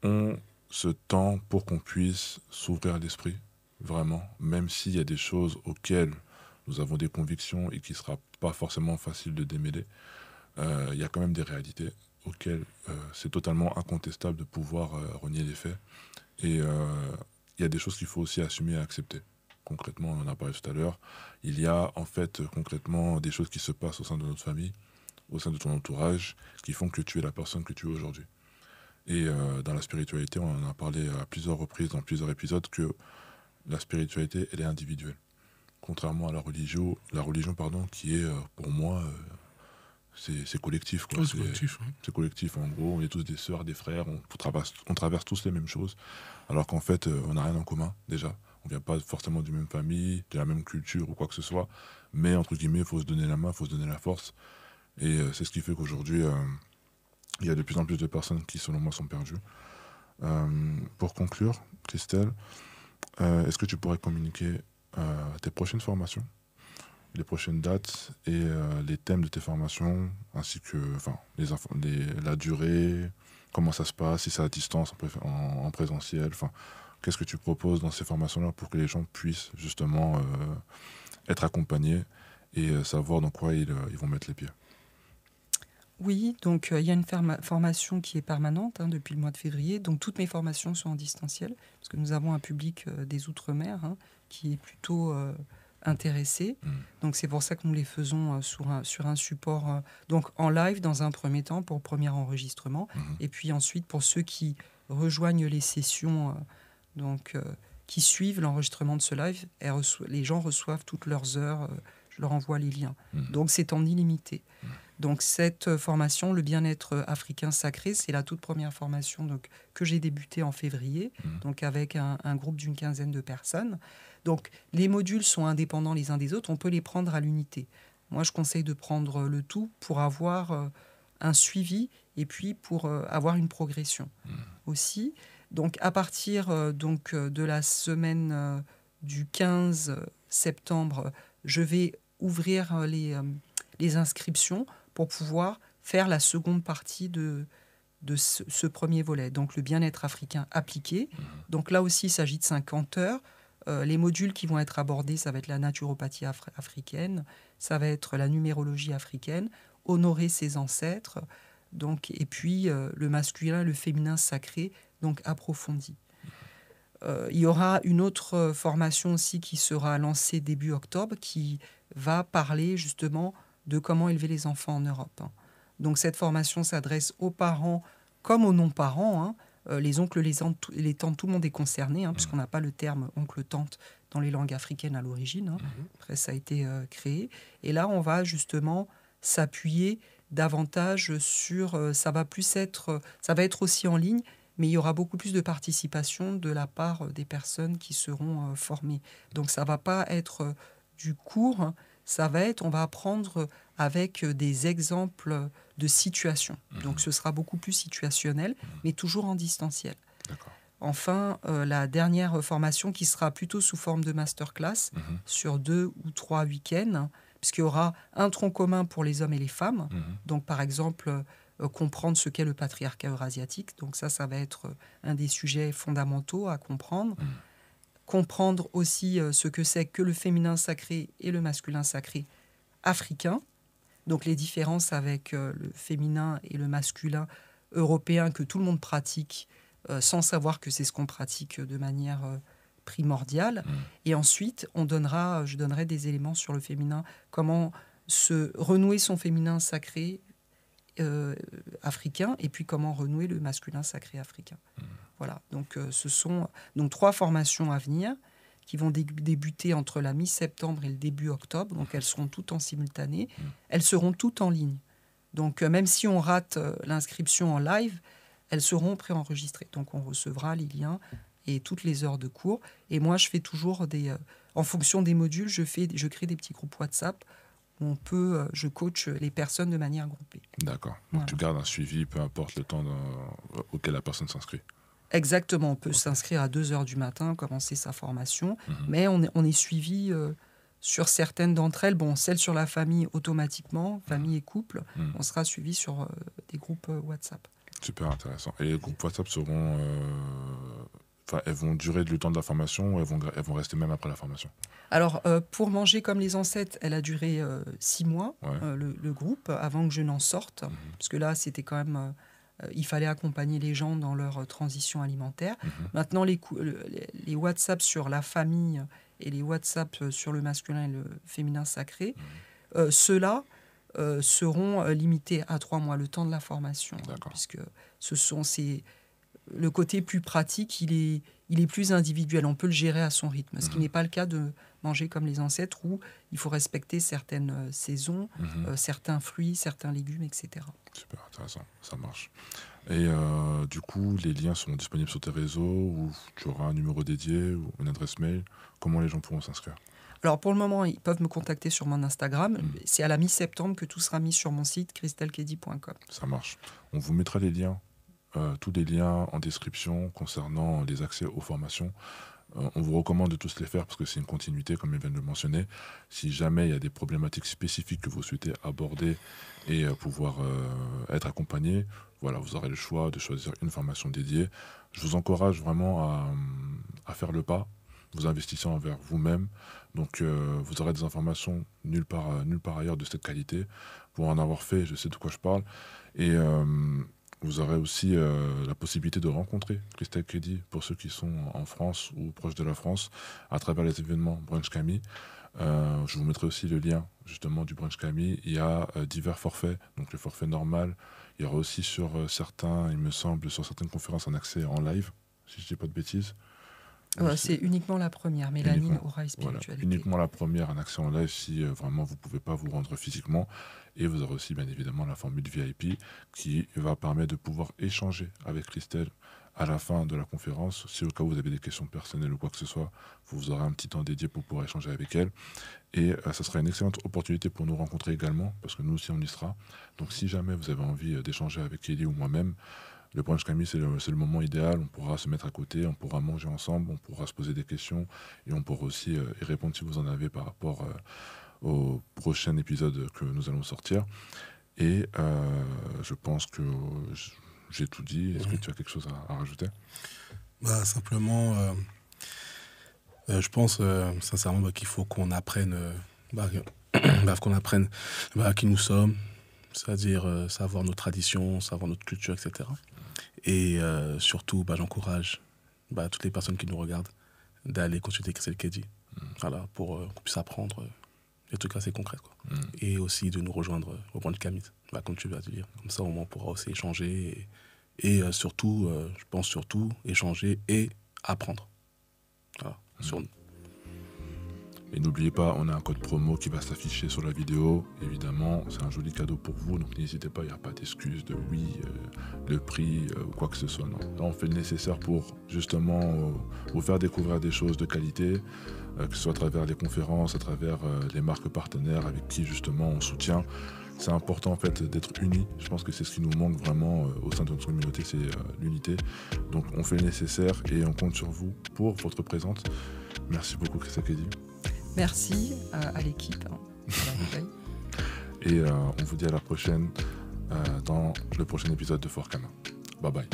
ont ce temps pour qu'on puisse s'ouvrir l'esprit, vraiment, même s'il y a des choses auxquelles nous avons des convictions et qui ne sera pas forcément facile de démêler. Il y a quand même des réalités auxquelles c'est totalement incontestable de pouvoir renier les faits. Et il y a des choses qu'il faut aussi assumer et accepter. Concrètement, on en a parlé tout à l'heure, il y a en fait concrètement des choses qui se passent au sein de notre famille, au sein de ton entourage, qui font que tu es la personne que tu es aujourd'hui. Et dans la spiritualité, on en a parlé à plusieurs reprises, dans plusieurs épisodes, que la spiritualité, elle est individuelle. Contrairement à la religion qui est, pour moi, c'est collectif. Quoi. C'est collectif, en gros. On est tous des sœurs, des frères, on traverse tous les mêmes choses. Alors qu'en fait, on n'a rien en commun, déjà. On ne vient pas forcément d'une même famille, de la même culture ou quoi que ce soit. Mais, entre guillemets, il faut se donner la main, il faut se donner la force. Et c'est ce qui fait qu'aujourd'hui... il y a de plus en plus de personnes qui, selon moi, sont perdues. Pour conclure, Christelle, est-ce que tu pourrais communiquer tes prochaines formations, les prochaines dates et les thèmes de tes formations, ainsi que la durée, comment ça se passe, si c'est à distance, en présentiel, qu'est-ce que tu proposes dans ces formations-là pour que les gens puissent justement être accompagnés et savoir dans quoi ils vont mettre les pieds? Oui, donc il y a une formation qui est permanente depuis le mois de février. Donc toutes mes formations sont en distanciel, parce que nous avons un public des Outre-mer qui est plutôt intéressés. Donc c'est pour ça que nous les faisons sur un support, donc en live dans un premier temps pour le premier enregistrement, et puis ensuite pour ceux qui rejoignent les sessions, qui suivent l'enregistrement de ce live, les gens reçoivent toutes leurs heures, je leur envoie les liens. Donc c'est en illimité. Donc cette formation, le bien-être africain sacré, c'est la toute première formation que j'ai débutée en février, donc avec un groupe d'une 15aine de personnes. Donc les modules sont indépendants les uns des autres, on peut les prendre à l'unité. Moi, je conseille de prendre le tout pour avoir un suivi et puis pour avoir une progression aussi. Donc à partir de la semaine du 15 septembre, je vais ouvrir les inscriptions pour pouvoir faire la seconde partie de ce premier volet, donc le bien-être africain appliqué. Donc là aussi, il s'agit de 50 heures. Les modules qui vont être abordés, ça va être la naturopathie africaine, ça va être la numérologie africaine, honorer ses ancêtres, et puis le masculin, le féminin sacré, donc approfondi. Il y aura une autre formation aussi qui sera lancée début octobre, qui va parler justement de comment élever les enfants en Europe. Donc cette formation s'adresse aux parents comme aux non-parents, les oncles, les tantes, tout le monde est concerné, puisqu'on n'a pas le terme oncle-tante dans les langues africaines à l'origine. Après, ça a été créé. Et là, on va justement s'appuyer davantage sur... ça va être aussi en ligne, mais il y aura beaucoup plus de participation de la part des personnes qui seront formées. Donc ça ne va pas être du cours, on va apprendre avec des exemples de situations. Donc ce sera beaucoup plus situationnel, mais toujours en distanciel. Enfin, la dernière formation qui sera plutôt sous forme de masterclass sur 2 ou 3 week-ends, puisqu'il y aura un tronc commun pour les hommes et les femmes. Donc par exemple, comprendre ce qu'est le patriarcat eurasiatique. Donc ça va être un des sujets fondamentaux à comprendre. Comprendre aussi ce que c'est que le féminin sacré et le masculin sacré africain. Donc les différences avec le féminin et le masculin européen que tout le monde pratique sans savoir que c'est ce qu'on pratique de manière primordiale. Et ensuite, je donnerai des éléments sur le féminin, comment se renouer son féminin sacré africain et puis comment renouer le masculin sacré africain. Voilà, donc ce sont 3 formations à venir qui vont débuter entre la mi-septembre et le début octobre. Donc elles seront toutes en simultané. Elles seront toutes en ligne. Donc même si on rate l'inscription en live, elles seront préenregistrées. Donc on recevra les liens et toutes les heures de cours. Et moi, je fais toujours en fonction des modules, je crée des petits groupes WhatsApp où je coach les personnes de manière groupée. D'accord. Donc tu gardes un suivi, peu importe le temps auquel la personne s'inscrit. Exactement, on peut s'inscrire à 2h du matin, commencer sa formation, mais on est suivi sur certaines d'entre elles. Bon, celles sur la famille, automatiquement, famille et couple, on sera suivi sur des groupes WhatsApp. Super intéressant. Et les groupes WhatsApp elles vont durer le temps de la formation ou elles vont rester même après la formation? Alors, pour manger comme les ancêtres, elle a duré 6 mois, le groupe, avant que je n'en sorte, parce que là, c'était quand même... il fallait accompagner les gens dans leur transition alimentaire. Maintenant, les WhatsApp sur la famille et les WhatsApp sur le masculin et le féminin sacré, ceux-là seront limités à 3 mois, le temps de la formation. Puisque le côté plus pratique, il est plus individuel. On peut le gérer à son rythme. Ce qui n'est pas le cas de manger comme les ancêtres, où il faut respecter certaines saisons, certains fruits, certains légumes, etc. Super intéressant, ça marche. Et du coup, les liens seront disponibles sur tes réseaux, ou tu auras un numéro dédié ou une adresse mail? Comment les gens pourront s'inscrire? Alors pour le moment, ils peuvent me contacter sur mon Instagram. C'est à la mi-septembre que tout sera mis sur mon site christelkedi.com. Ça marche. On vous mettra les liens, tous les liens en description concernant les accès aux formations. On vous recommande de tous les faire parce que c'est une continuité, comme elle vient de le mentionner. Si jamais il y a des problématiques spécifiques que vous souhaitez aborder et pouvoir être accompagné, voilà, vous aurez le choix de choisir une formation dédiée. Je vous encourage vraiment à faire le pas, vous investissez envers vous-même. Donc vous aurez des informations nulle part ailleurs de cette qualité. Pour en avoir fait, je sais de quoi je parle. Et vous aurez aussi la possibilité de rencontrer Christelle Kedi pour ceux qui sont en France ou proches de la France à travers les événements Brunch Camille. Je vous mettrai aussi le lien justement du brunch Camille. Il y a divers forfaits, donc le forfait normal. Il y aura aussi sur certains, il me semble, sur certaines conférences un accès en live, si je ne dis pas de bêtises. C'est uniquement la première, Mélanine, Aura et Spiritualité. Voilà, uniquement la première, un accès en live si vraiment vous ne pouvez pas vous rendre physiquement. Et vous aurez aussi bien évidemment la formule VIP qui va permettre de pouvoir échanger avec Christelle à la fin de la conférence. Si au cas où vous avez des questions personnelles ou quoi que ce soit, vous aurez un petit temps dédié pour pouvoir échanger avec elle. Et ça sera une excellente opportunité pour nous rencontrer également, parce que nous aussi on y sera. Donc si jamais vous avez envie d'échanger avec Kelly ou moi-même, le brunch Camille, c'est le moment idéal. On pourra se mettre à côté, on pourra manger ensemble, on pourra se poser des questions et on pourra aussi y répondre si vous en avez par rapport au prochain épisode que nous allons sortir. Et je pense que j'ai tout dit. Est-ce que tu as quelque chose à rajouter? Simplement, je pense sincèrement qu'il faut qu'on apprenne, qui nous sommes, c'est-à-dire savoir nos traditions, savoir notre culture, etc. Et surtout, j'encourage toutes les personnes qui nous regardent d'aller consulter Christelle Kedi, voilà, pour qu'on puisse apprendre des trucs assez concrets, quoi. Et aussi de nous rejoindre au brunch Camille, comme tu vas dire. Comme ça, au moins, on pourra aussi échanger et surtout, je pense surtout, échanger et apprendre, voilà, sur nous. Et n'oubliez pas, on a un code promo qui va s'afficher sur la vidéo. Évidemment, c'est un joli cadeau pour vous. Donc n'hésitez pas, il n'y a pas d'excuse de le prix ou quoi que ce soit. Non. Là, on fait le nécessaire pour justement vous faire découvrir des choses de qualité, que ce soit à travers les conférences, à travers les marques partenaires avec qui justement on soutient. C'est important en fait d'être unis. Je pense que c'est ce qui nous manque vraiment au sein de notre communauté, c'est l'unité. Donc on fait le nécessaire et on compte sur vous pour votre présence. Merci beaucoup Christelle Kedi. Merci à l'équipe. Et on vous dit à la prochaine dans le prochain épisode de Fort Kama. Bye bye.